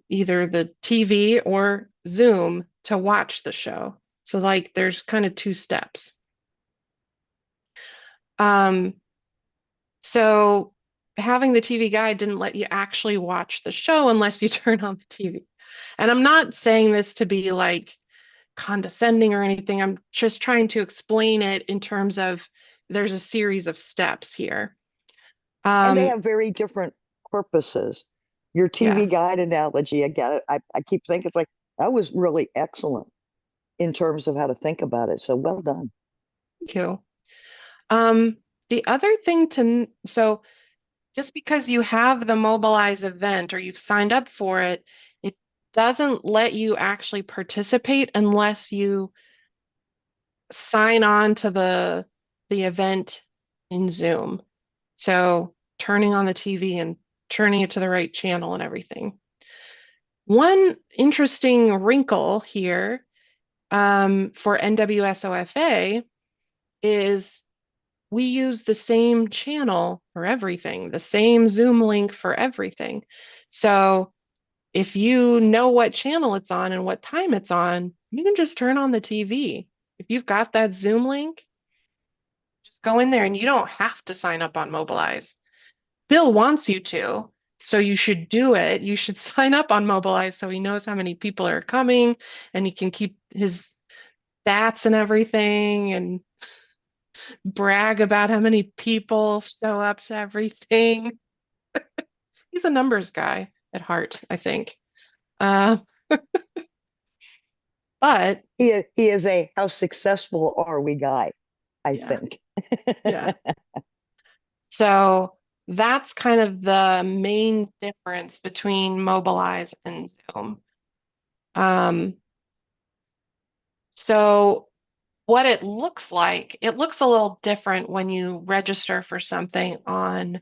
either the TV or Zoom to watch the show. So like there's kind of two steps. So having the TV Guide didn't let you actually watch the show unless you turn on the TV. And I'm not saying this to be like condescending or anything. I'm just trying to explain it in terms of there's a series of steps here. And they have very different purposes. Your TV Yes. Guide analogy, again, I keep thinking it's like that was really excellent in terms of how to think about it. So well done. Thank you. The other thing so just because you have the Mobilize event or you've signed up for it, it doesn't let you actually participate unless you sign on to the event in Zoom. So turning on the TV and turning it to the right channel and everything. One interesting wrinkle here for NWSOFA is we use the same channel for everything, the same Zoom link for everything. So if you know what channel it's on and what time it's on, you can just turn on the TV. If you've got that Zoom link, just go in there and you don't have to sign up on Mobilize. Bill wants you to, so you should do it. You should sign up on Mobilize so he knows how many people are coming and he can keep his stats and everything and brag about how many people show up to everything. He's a numbers guy at heart, I think. But He is a how successful are we guy, I yeah, think. yeah. So that's kind of the main difference between Mobilize and Zoom. So what it looks like, it looks a little different when you register for something on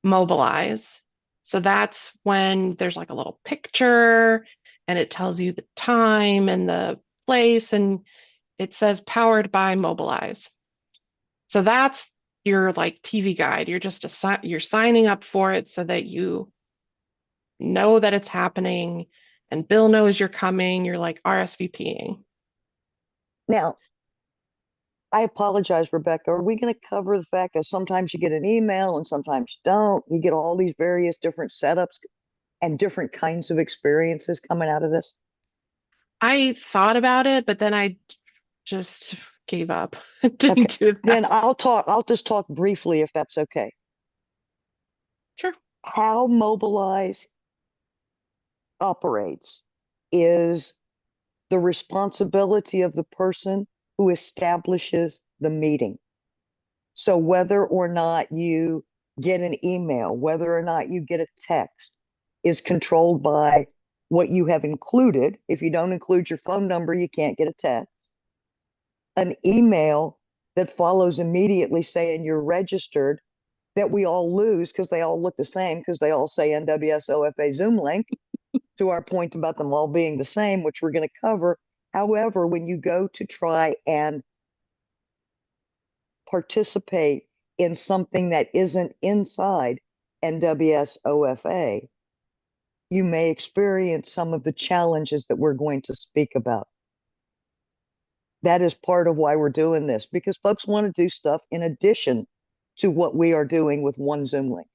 Mobilize. So that's when there's like a little picture and it tells you the time and the place, and it says powered by Mobilize. So that's your like TV guide. You're signing up for it so that you know that it's happening and Bill knows you're coming. You're like RSVPing. Now, I apologize, Rebecca. Are we going to cover the fact that sometimes you get an email and sometimes you don't? You get all these various different setups and different kinds of experiences coming out of this? I thought about it, but then I just gave up. Okay. Didn't do Then that. I'll just talk briefly if that's okay. Sure. How Mobilize operates is the responsibility of the person who establishes the meeting. So whether or not you get an email, whether or not you get a text, is controlled by what you have included. If you don't include your phone number, you can't get a text. An email that follows immediately saying you're registered, that we all lose because they all look the same, because they all say NWSOFA Zoom link, to our point about them all being the same, which we're going to cover. However, when you go to try and participate in something that isn't inside NWSOFA, you may experience some of the challenges that we're going to speak about. That is part of why we're doing this, because folks want to do stuff in addition to what we are doing with one Zoom link.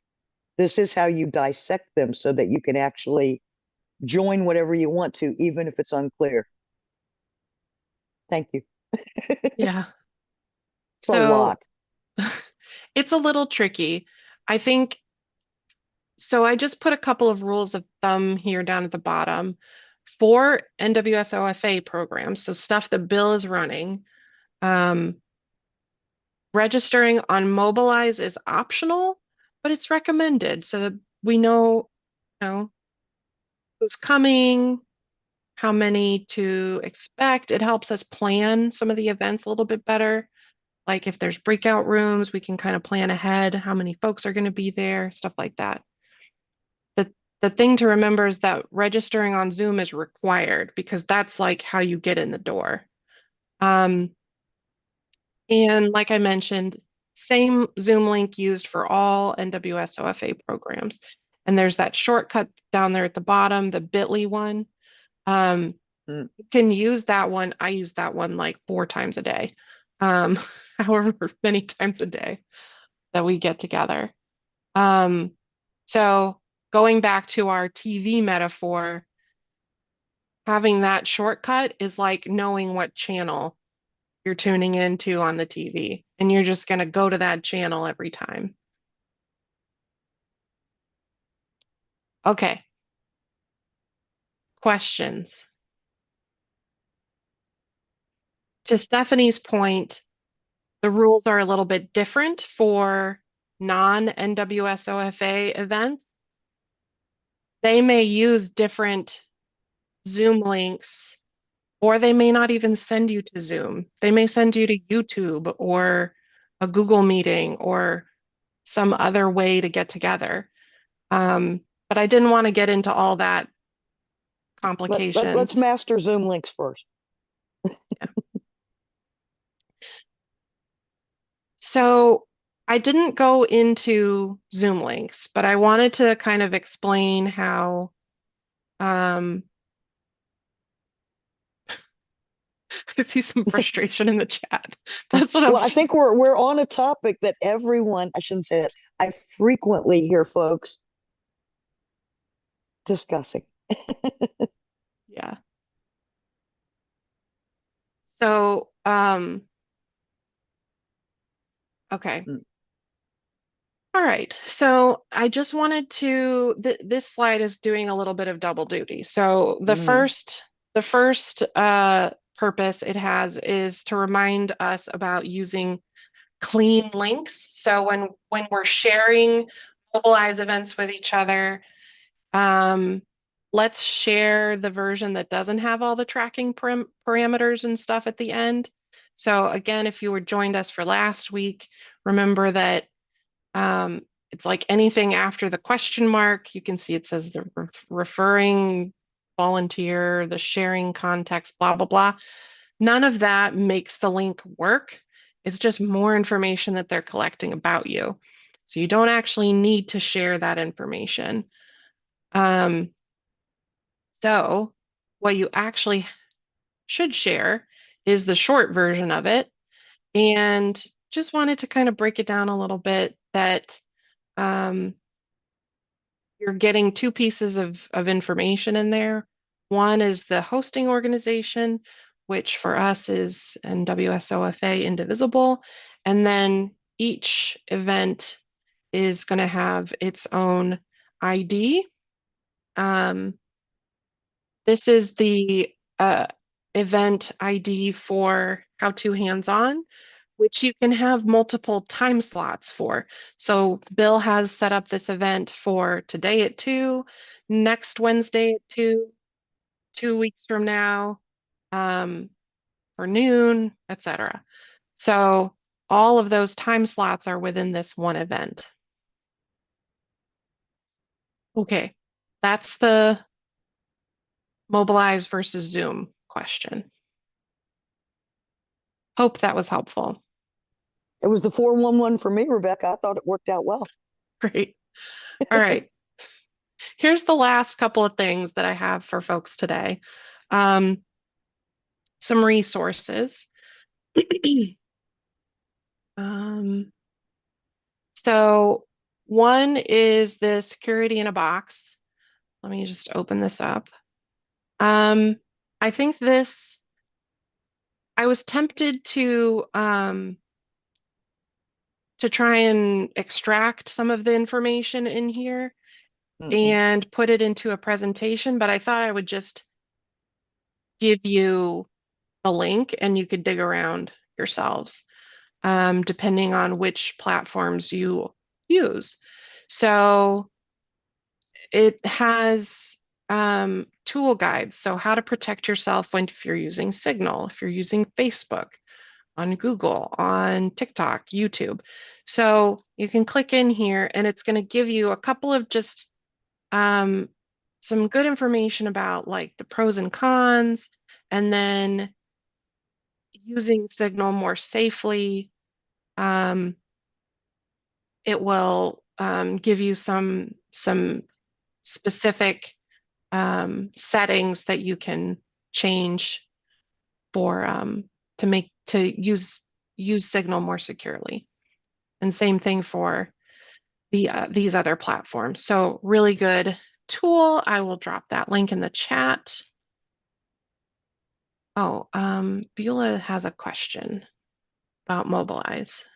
This is how you dissect them so that you can actually join whatever you want to, even if it's unclear. Thank you. Yeah. It's a So lot. it's a little tricky. I think so. I just put a couple of rules of thumb here down at the bottom for NWSOFA programs. So stuff that Bill is running. Um, Registering on Mobilize is optional, but it's recommended so that we know who's coming, how many to expect. It helps us plan some of the events a little bit better. Like if there's breakout rooms, we can kind of plan ahead how many folks are going to be there, stuff like that. The thing to remember is that registering on Zoom is required because that's like how you get in the door. And like I mentioned, same Zoom link used for all NWSOFA programs. And there's that shortcut down there at the bottom, the bit.ly one. Um, Mm. You can use that one. I use that one like 4 times a day, um, however many times a day that we get together. Um, so going back to our TV metaphor, having that shortcut is like knowing what channel you're tuning into on the TV, and you're just going to go to that channel every time. Okay. Questions. To Stephanie's point, the rules are a little bit different for non-NWSOFA events. They may use different Zoom links, or they may not even send you to Zoom. They may send you to YouTube or a Google meeting or some other way to get together. But I didn't want to get into all that Let's complications. master Zoom links first. So I didn't go into Zoom links, but I wanted to kind of explain how I see some frustration in the chat. That's what I'm Well, I think we're on a topic that everyone, I shouldn't say that, I frequently hear folks discussing. yeah. So okay. Mm. All right. So I just wanted to this slide is doing a little bit of double duty. So the first purpose it has is to remind us about using clean links. So when we're sharing Mobilize events with each other, let's share the version that doesn't have all the tracking parameters and stuff at the end. So again, if you were joined us for last week, remember that it's like anything after the question mark. You can see it says the referring volunteer, the sharing context, blah, blah, blah. None of that makes the link work. It's just more information that they're collecting about you. So you don't actually need to share that information. So what you actually should share is the short version of it. And just wanted to kind of break it down a little bit that you're getting two pieces of information in there. One is the hosting organization, which for us is NWSOFA-Indivisible. And then each event is going to have its own ID. This is the event ID for How to Hands-On, which you can have multiple time slots for. So Bill has set up this event for today at 2, next Wednesday at 2, 2 weeks from now, for noon, etc. So all of those time slots are within this one event. Okay, that's the Mobilize versus Zoom question. Hope that was helpful. It was the 411 for me, Rebecca. I thought it worked out well. Great. All right. Here's the last couple of things that I have for folks today. Some resources. So one is the security in a box. Let me just open this up. I think this, I was tempted to try and extract some of the information in here and put it into a presentation, but I thought I would just give you a link and you could dig around yourselves, depending on which platforms you use. So it has tool guides. So how to protect yourself if you're using Signal, if you're using Facebook, on Google, on TikTok, YouTube. So you can click in here and it's going to give you a couple of just some good information about like the pros and cons, and then using Signal more safely. It will give you some specific settings that you can change for to use Signal more securely. And same thing for these other platforms. So really good tool. I will drop that link in the chat. Oh, Beulah has a question about Mobilize.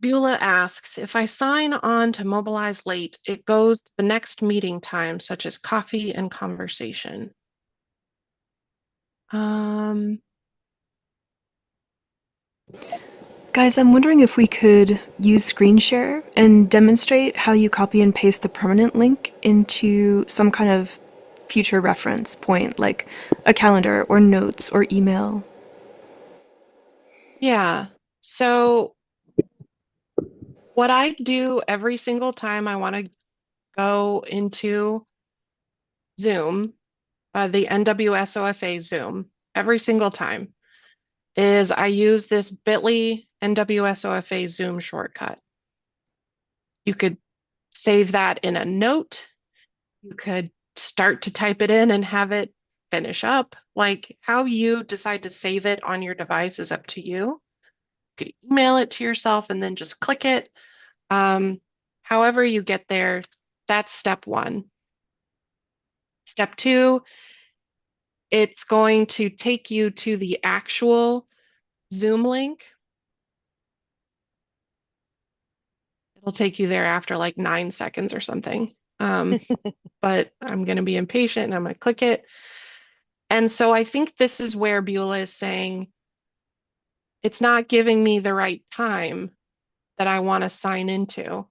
Beulah asks, if I sign on to Mobilize late, it goes to the next meeting time, such as coffee and conversation. Guys, I'm wondering if we could use screen share and demonstrate how you copy and paste the permanent link into some kind of future reference point, like a calendar or notes or email. Yeah, so what I do every single time I want to go into Zoom, the NWSOFA Zoom, every single time, is I use this bit.ly NWSOFA Zoom shortcut. You could save that in a note. You could start to type it in and have it finish up. Like how you decide to save it on your device is up to you. You could email it to yourself and then just click it. However you get there, that's step one. Step two, it's going to take you to the actual Zoom link. It'll take you there after like 9 seconds or something. But I'm going to be impatient and I'm going to click it. And so I think this is where Beulah is saying, it's not giving me the right time that I want to sign into.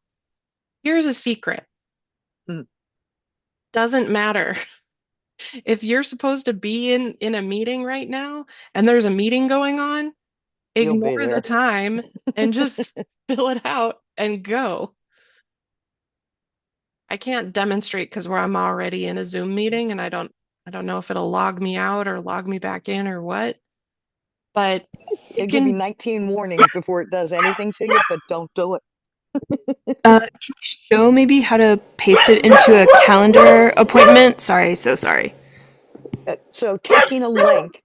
Here's a secret. Doesn't matter. If you're supposed to be in a meeting right now and there's a meeting going on, You'll be ignore the there. time and just fill it out and go. I can't demonstrate because I'm already in a Zoom meeting and I don't know if it'll log me out or log me back in or what. But you It'll give you can 19 warnings before it does anything to you, but don't do it. Can you show maybe how to paste it into a calendar appointment? Sorry, so sorry. So taking a link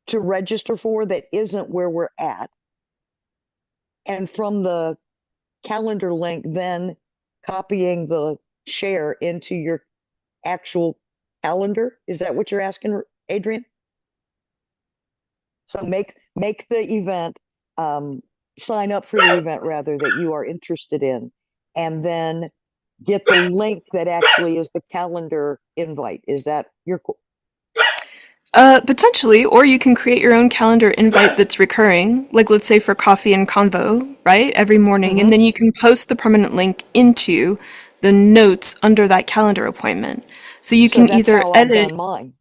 to register for that isn't where we're at, and from the calendar link, then copying the share into your actual calendar. Is that what you're asking, Adrian? So make the event, sign up for the event rather that you are interested in, and then get the link that actually is the calendar invite. Is that your? Potentially, or you can create your own calendar invite that's recurring, like let's say for coffee and convo, right? Every morning, and then you can post the permanent link into the notes under that calendar appointment. So you So can that's either how I've edit, done mine.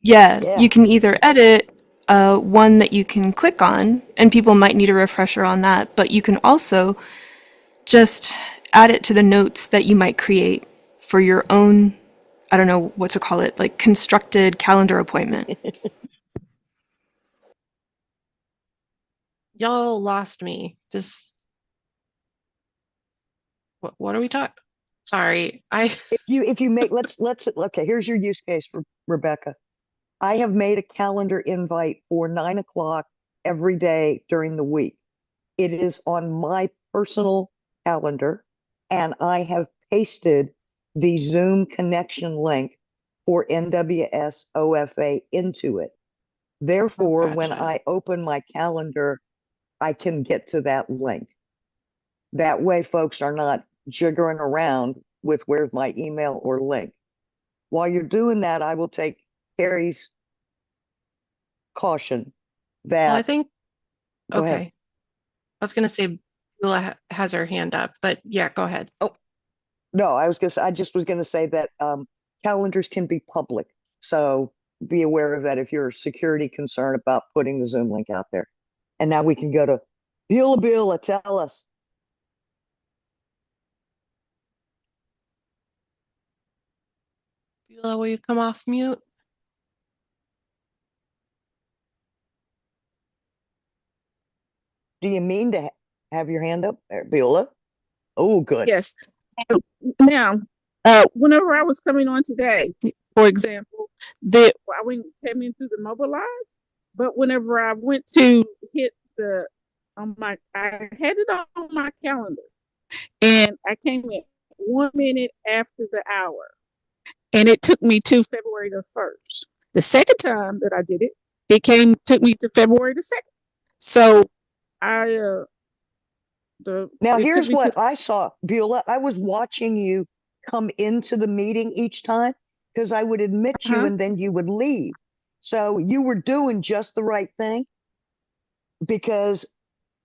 yeah, Yeah. you can either edit one that you can click on, and people might need a refresher on that, but you can also just add it to the notes that you might create for your own, I don't know what to call it, like constructed calendar appointment. y'all lost me. Just what are we talking? Sorry. If you make let's okay, here's your use case for Rebecca. I have made a calendar invite for 9 o'clock every day during the week. It is on my personal calendar, and I have pasted the Zoom connection link for NWSOFA into it. Therefore, when Gotcha. I open my calendar, I can get to that link. That way, folks are not jiggering around with where's my email or link. While you're doing that, I will take Carrie's caution Well, I that, think go ahead. okay. I was gonna say Beulah has her hand up, but yeah, go ahead. Oh, no, I just was gonna say that calendars can be public. So be aware of that if you're security concerned about putting the Zoom link out there. And now we can go to Beulah, tell us. Beulah, will you come off mute? Do you mean to have your hand up, Beulah? Oh, good. Yes. Now, whenever I was coming on today, for example, that I came in through the mobilize, but whenever I went to hit I had it on my calendar, and I came in 1 minute after the hour, and it took me to February the 1st. The second time that I did it, took me to February the 2nd. So I Now, it took here's me to what I saw, Beulah. I was watching you come into the meeting each time because I would admit you and then you would leave. So you were doing just the right thing, because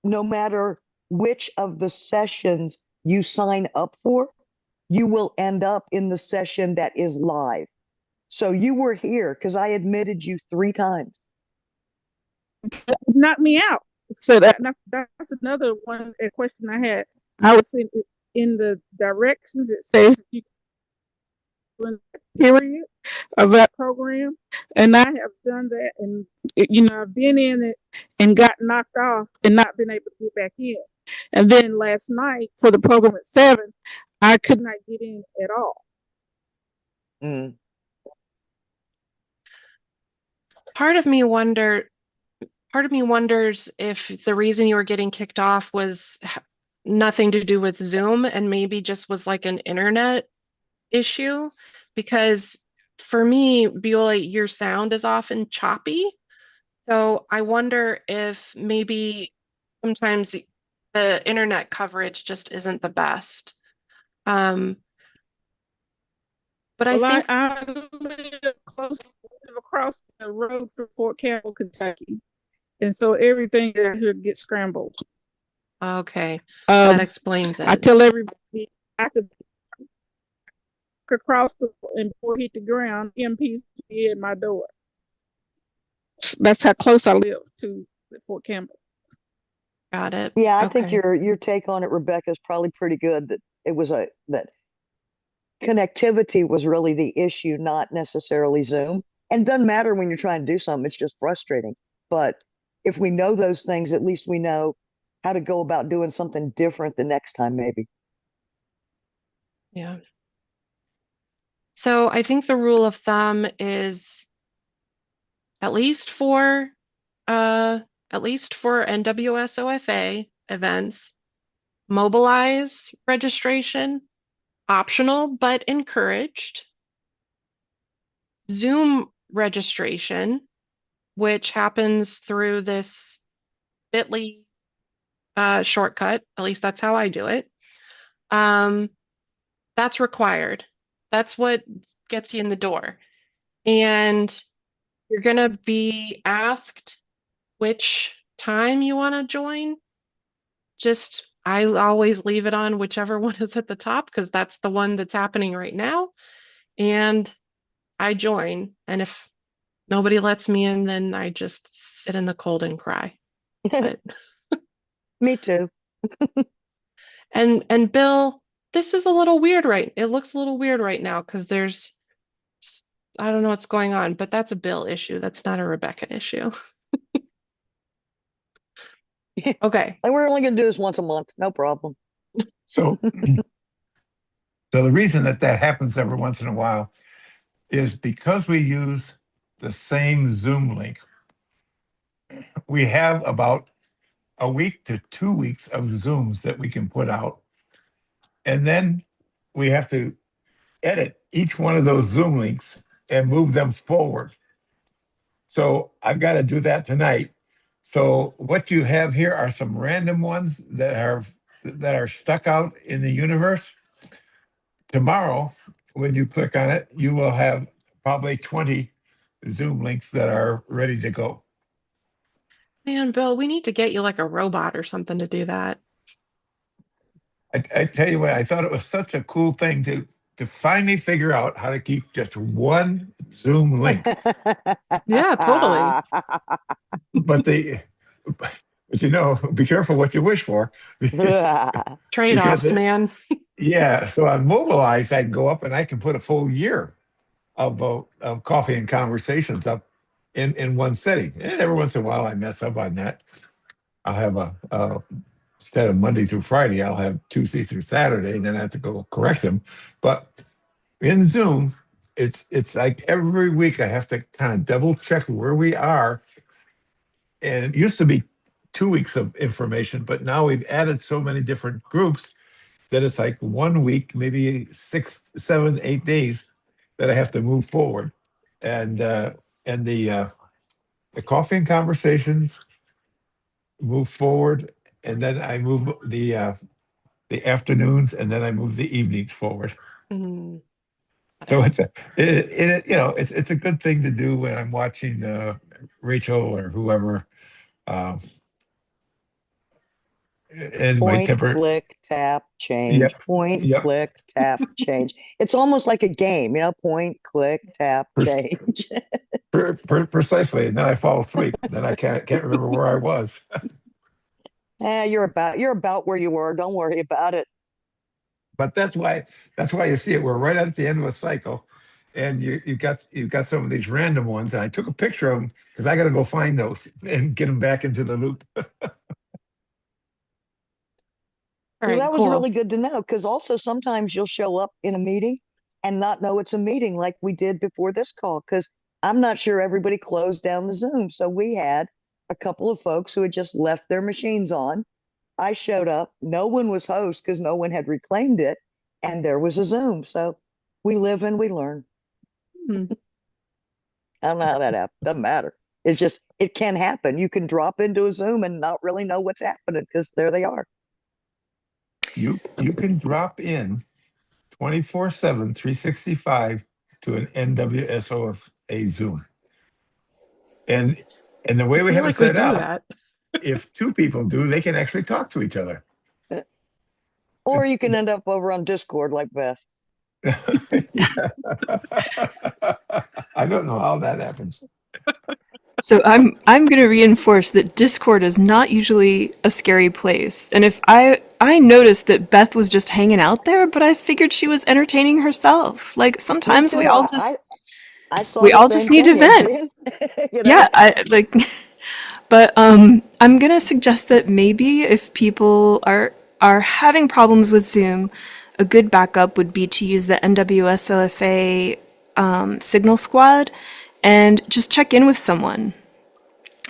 no matter which of the sessions you sign up for, you will end up in the session that is live. So you were here because I admitted you 3 times. knock me out. So that's another a question I had. I would say in the directions it says you can period of that program, and I have done that, and I've been in it and got knocked off and not been able to get back in. And then last night for the program at 7, I could not get in at all. Mm. Part of me wonders if the reason you were getting kicked off was nothing to do with Zoom and maybe just was like an internet issue. Because for me, Beulah, your sound is often choppy. So I wonder if maybe sometimes the internet coverage just isn't the best. But I Well, think I live across the road from Fort Campbell, Kentucky, and so everything here gets scrambled. okay, that explains I it. tell everybody I could across the and before it hit the ground, EMPs be at my door. That's how close I live to Fort Campbell. Got it. Yeah, I think Okay. your take on it, Rebecca, is probably pretty good. That it was that connectivity was really the issue, not necessarily Zoom. And it doesn't matter when you're trying to do something; it's just frustrating. But if we know those things, at least we know how to go about doing something different the next time, maybe. Yeah. So I think the rule of thumb is at least for NWSOFA events, mobilize registration, optional but encouraged. Zoom registration, which happens through this bit.ly shortcut, at least that's how I do it. That's required. That's what gets you in the door. And you're going to be asked which time you want to join. Just, I always leave it on whichever one is at the top because that's the one that's happening right now. And I join. And if nobody lets me in, then I just sit in the cold and cry. But Me too. and Bill, this is a little weird, right? It looks a little weird right now because I don't know what's going on, but that's a Bill issue. That's not a Rebecca issue. Okay. And we're only going to do this once a month. No problem. So, so the reason that happens every once in a while is because we use the same Zoom link. We have about a week to 2 weeks of Zooms that we can put out. And then we have to edit each one of those Zoom links and move them forward. So I've got to do that tonight. So what you have here are some random ones that are stuck out in the universe. Tomorrow, when you click on it, you will have probably 20 Zoom links that are ready to go. Man, Bill, we need to get you like a robot or something to do that. I tell you what, I thought it was such a cool thing to finally figure out how to keep just one Zoom link. Yeah, totally. But be careful what you wish for. Trade-offs, man. Yeah, so on Mobilize, I can go up and I can put a full year of coffee and conversations up in one setting. And every once in a while, I mess up on that. I'll have instead of Monday through Friday, I'll have Tuesday through Saturday, and then I have to go correct them. But in Zoom, it's like every week I have to kind of double check where we are. And it used to be 2 weeks of information, but now we've added so many different groups that it's like 1 week, maybe 6, 7, 8 days that I have to move forward. And the coffee and conversations move forward, and then I move the afternoons, and then I move the evenings forward. Mm. So it's a good thing to do when I'm watching Rachel or whoever. And my Point, temper. click, tap, change. Yep. Point, Yep. click, tap, change. It's almost like a game, point, click, tap, change. Precisely. And then I fall asleep. Then I can't remember where I was. You're about where you were. Don't worry about it. But that's why you see it. We're right at the end of a cycle, and you've got some of these random ones. And I took a picture of them because I got to go find those and get them back into the loop. All right, Well, that was cool. really good to know, because also sometimes you'll show up in a meeting and not know it's a meeting, like we did before this call, because I'm not sure everybody closed down the Zoom. So we had a couple of folks who had just left their machines on. I showed up. No one was host because no one had reclaimed it, and there was a Zoom. So we live and we learn. Hmm. I don't know how that happened. Doesn't matter. It's just, it can happen. You can drop into a Zoom and not really know what's happening because there they are. You can drop in 24/7, 365 to an NWSOFA Zoom. And the way we have it set up, if 2 people do, they can actually talk to each other. Or you can end up over on Discord like Beth. I don't know how that happens. So I'm going to reinforce that Discord is not usually a scary place. And if I noticed that Beth was just hanging out there, but I figured she was entertaining herself. Like Me sometimes too. I saw we the all same just need to thing, vent. Adrian. You Yeah, know? I like but I'm going to suggest that maybe if people are having problems with Zoom, a good backup would be to use the NWSOFA Signal Squad and just check in with someone.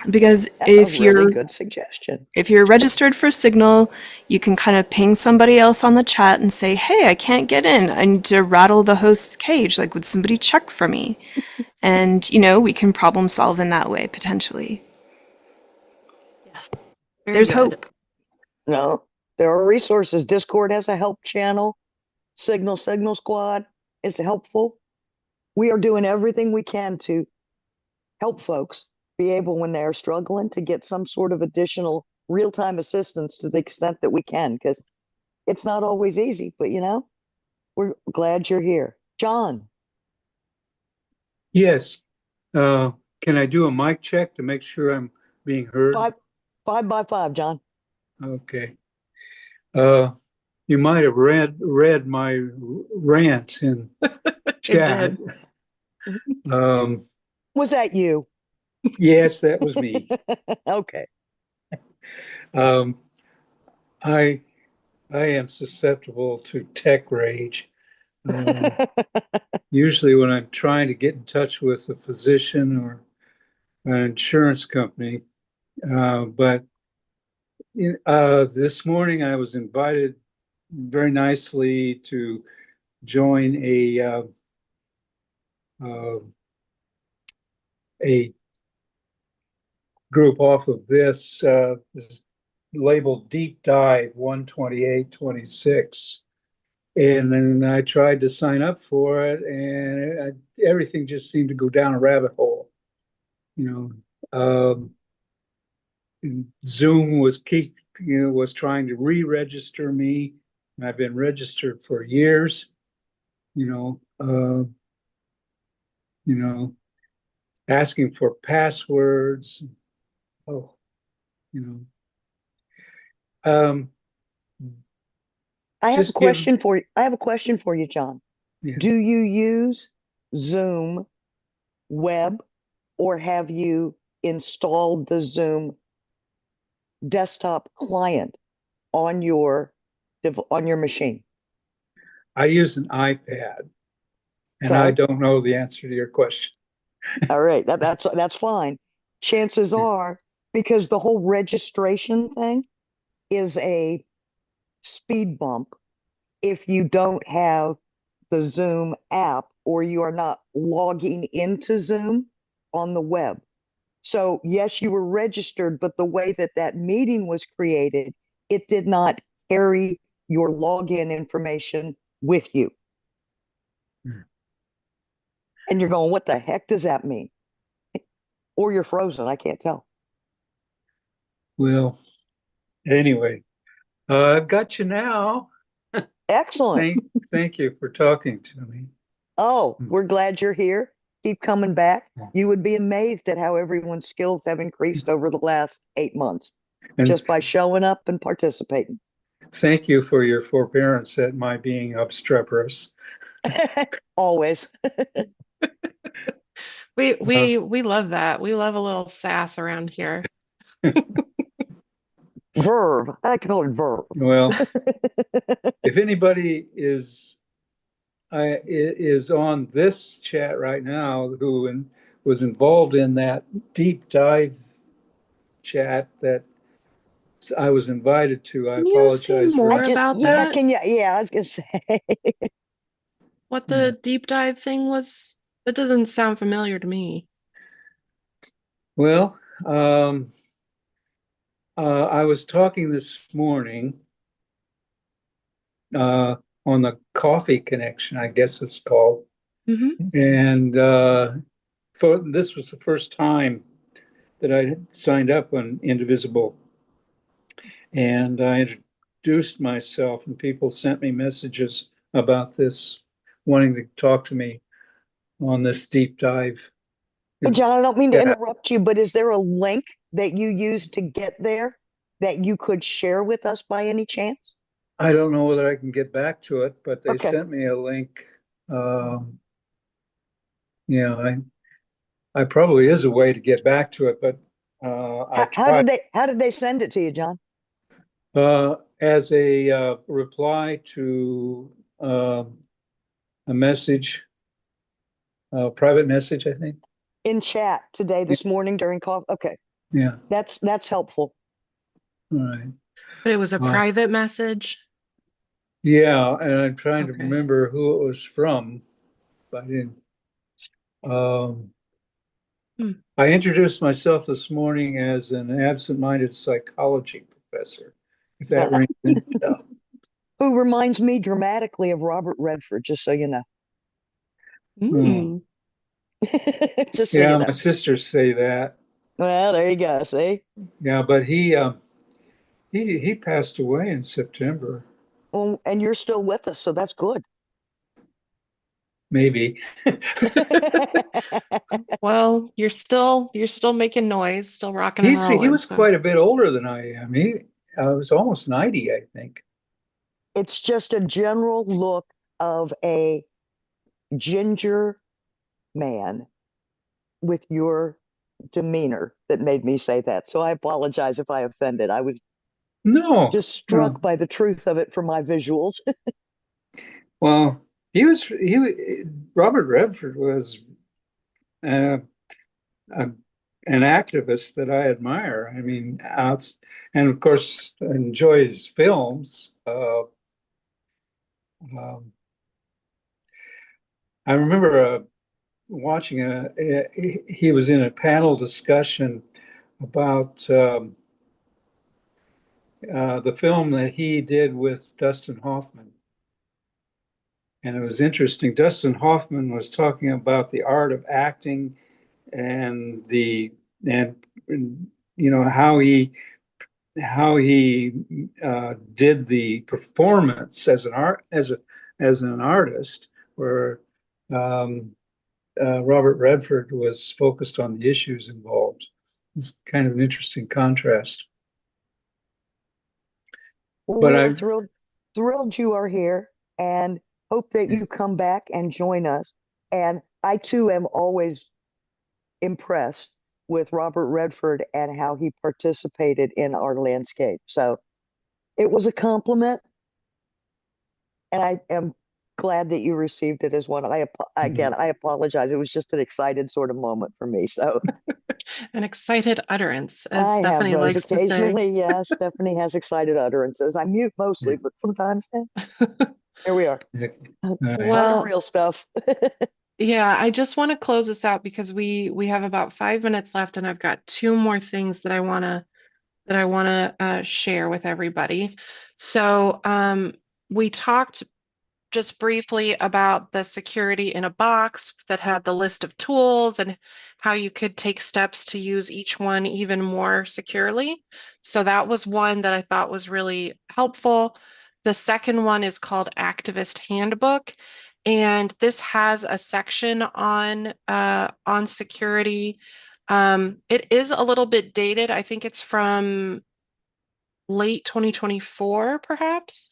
Because That's a really good suggestion. if you're registered for Signal, you can kind of ping somebody else on the chat and say, "Hey, I can't get in. I need to rattle the host's cage. Like, would somebody check for me?" And, we can problem solve in that way, potentially. Yes. Very There's good. hope. No, there are resources. Discord has a help channel. Signal Squad is helpful. We are doing everything we can to help folks be able, when they're struggling, to get some sort of additional real-time assistance to the extent that we can, because it's not always easy, but we're glad you're here. John, Yes. Can I do a mic check to make sure I'm being heard? 5 by 5, John. Okay. You might have read my rant in chat. Was that you? Yes, that was me. Okay. Um, I am susceptible to tech rage. Usually when I'm trying to get in touch with a physician or an insurance company, but this morning I was invited very nicely to join a group off of this labeled Deep Dive 12826. And then I tried to sign up for it, and everything just seemed to go down a rabbit hole. Zoom was trying to re-register me, and I've been registered for years. You know, asking for passwords. Oh, um, I have a just give, question for you. I have a question for you, John. yeah. Do you use Zoom web, or have you installed the Zoom desktop client on your machine? I use an iPad, and I Okay. don't know the answer to your question. All right, that's fine. Chances are, because the whole registration thing is a speed bump if you don't have the Zoom app or you are not logging into Zoom on the web. So yes, you were registered, but the way that that meeting was created, it did not carry your login information with you. And you're going, what the heck does that mean? Or you're frozen, I can't tell. Well, anyway, I've got you now. Excellent. Thank you for talking to me. Oh, we're glad you're here. Keep coming back. You would be amazed at how everyone's skills have increased over the last 8 months And just by showing up and participating. thank you for your forbearance at my being obstreperous. Always. We love that. We love a little sass around here. Verve. I like to call it verve. Well, if anybody is on this chat right now who was involved in that deep dive chat that I was invited to, I Can you say apologize for more not. about that? I was gonna say. What the deep dive thing was? That doesn't sound familiar to me. Well, I was talking this morning on the Coffee Connection, I guess it's called. Mm-hmm. And this was the first time that I had signed up on Indivisible. And I introduced myself, and people sent me messages about this wanting to talk to me on this deep dive. Hey, John, I don't mean to Yeah. interrupt you, but is there a link that you use to get there that you could share with us by any chance? I don't know whether I can get back to it, but they Okay. sent me a link. Yeah, I probably is a way to get back to it, but I tried. How did they send it to you, John? As a reply to a message, private message, I think. In chat today, this morning during call. Okay, Yeah, that's helpful. all right. But it was a private message. Yeah, and I'm trying to Okay. remember who it was from, but I didn't. Um, Hmm. I introduced myself this morning as an absent-minded psychology professor, if that rings any bell. Who reminds me dramatically of Robert Redford, just so you know. Mm. Just so you Yeah, know. my sisters say that. Well, there you go. See? Yeah, but he passed away in September, Well, and you're still with us, so that's good. maybe. Well, you're still making noise, still rocking and He rolling. was So. quite a bit older than I am. He was almost 90, I think. It's just a general look of a ginger man with your demeanor that made me say that. So I apologize if I offended. I was No, just no. struck by the truth of it from my visuals. Well, Robert Redford was uh, a, an activist that I admire. I mean, and of course enjoy his films. Um, I remember watching he was in a panel discussion about the film that he did with Dustin Hoffman. And it was interesting. Dustin Hoffman was talking about the art of acting and and how he did the performance as an artist, where um, Robert Redford was focused on the issues involved. It's kind of an interesting contrast. But We are thrilled you are here and hope that you come back and join us. And I too am always impressed with Robert Redford and how he participated in our landscape. So it was a compliment, and I am glad that you received it as one. Again, I apologize. It was just an excited sort of moment for me. So An excited utterance, as I have Stephanie those likes to say. occasionally. Yeah, Stephanie has excited utterances. I mute mostly, but sometimes here we are. All right. Well, Real stuff. yeah, I just want to close this out because we have about 5 minutes left, and I've got two more things that I wanna share with everybody. So we talked just briefly about the security in a box that had the list of tools and how you could take steps to use each one even more securely. So that was one that I thought was really helpful. The second one is called Activist Handbook, and this has a section on security. It is a little bit dated. I think it's from late 2024, perhaps.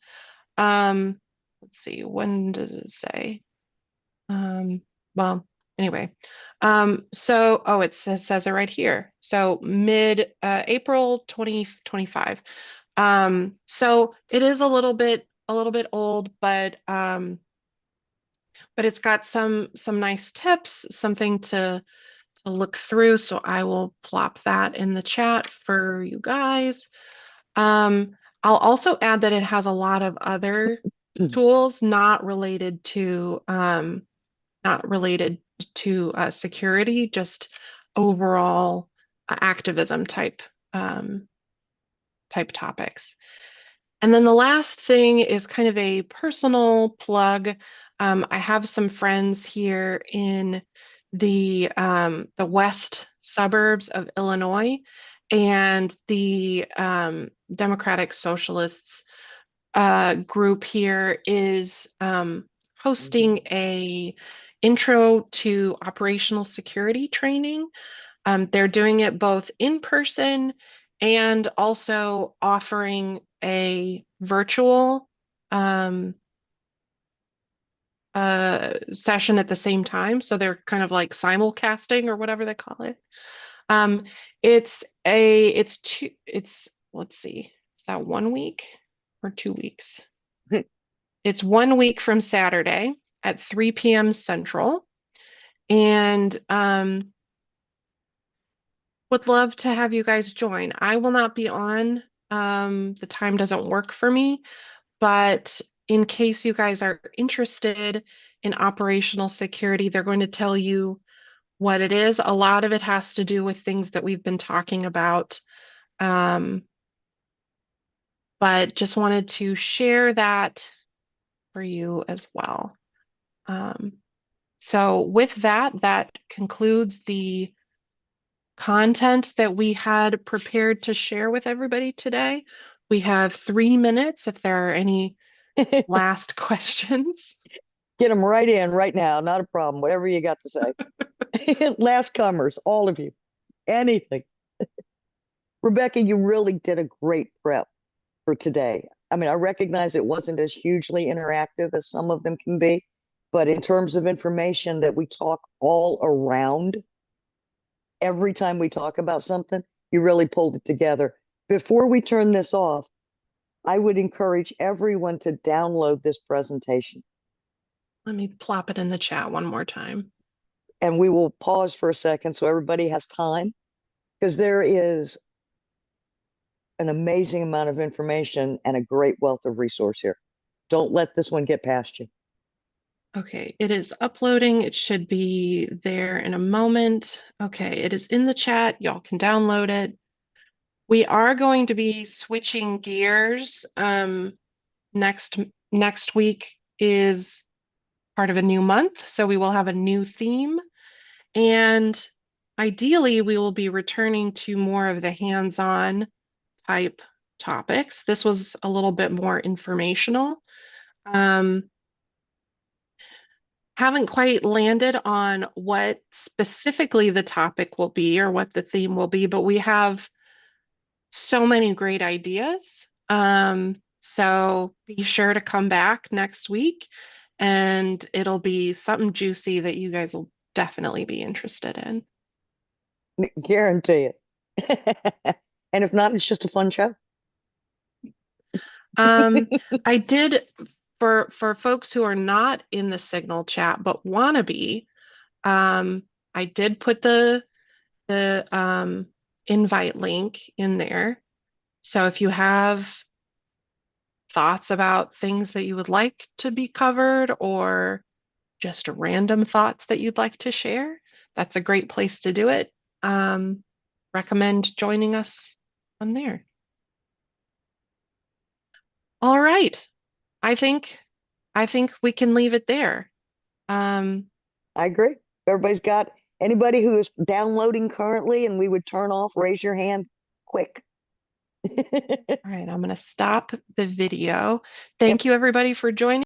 Let's see, when does it say? Well, anyway. It says it right here. So mid April 2025. So it is a little bit old, but it's got some nice tips, something to look through. So I will plop that in the chat for you guys. I'll also add that it has a lot of other tools not related to security, just overall activism type topics. And then the last thing is kind of a personal plug. I have some friends here in the west suburbs of Illinois, and the Democratic Socialists group here is hosting a intro to operational security training. They're doing it both in person and also offering a virtual session at the same time. So they're kind of like simulcasting or whatever they call it. Let's see, is that 1 week or 2 weeks? It's 1 week from Saturday at 3 p.m. Central. And would love to have you guys join. I will not be on. The time doesn't work for me, but in case you guys are interested in operational security, they're going to tell you what it is. A lot of it has to do with things that we've been talking about. But just wanted to share that for you as well. So with that, that concludes the content that we had prepared to share with everybody today. We have 3 minutes if there are any last questions. Get them right in right now. Not a problem. Whatever you got to say. Last comers, all of you. Anything. Rebecca, you really did a great prep for today. I mean, I recognize it wasn't as hugely interactive as some of them can be, but in terms of information that we talk all around, every time we talk about something, you really pulled it together. Before we turn this off, I would encourage everyone to download this presentation. Let me plop it in the chat one more time. And we will pause for a second so everybody has time, because there is an amazing amount of information and a great wealth of resource here. Don't let this one get past you. Okay, it is uploading. It should be there in a moment. Okay, it is in the chat. Y'all can download it. We are going to be switching gears. Next week is part of a new month, so we will have a new theme. And ideally, we will be returning to more of the hands-on type topics. This was a little bit more informational. Haven't quite landed on what specifically the topic will be or what the theme will be, but we have so many great ideas. So be sure to come back next week and it'll be something juicy that you guys will definitely be interested in. Guarantee it. And if not, it's just a fun show. I did for folks who are not in the Signal chat but want to be, I did put the invite link in there. So if you have thoughts about things that you would like to be covered or just random thoughts that you'd like to share, that's a great place to do it. Recommend joining us on there. All right. I think we can leave it there. I agree. Everybody's got anybody who is downloading currently and we would turn off, raise your hand quick. All right, I'm going to stop the video. Thank you everybody for joining.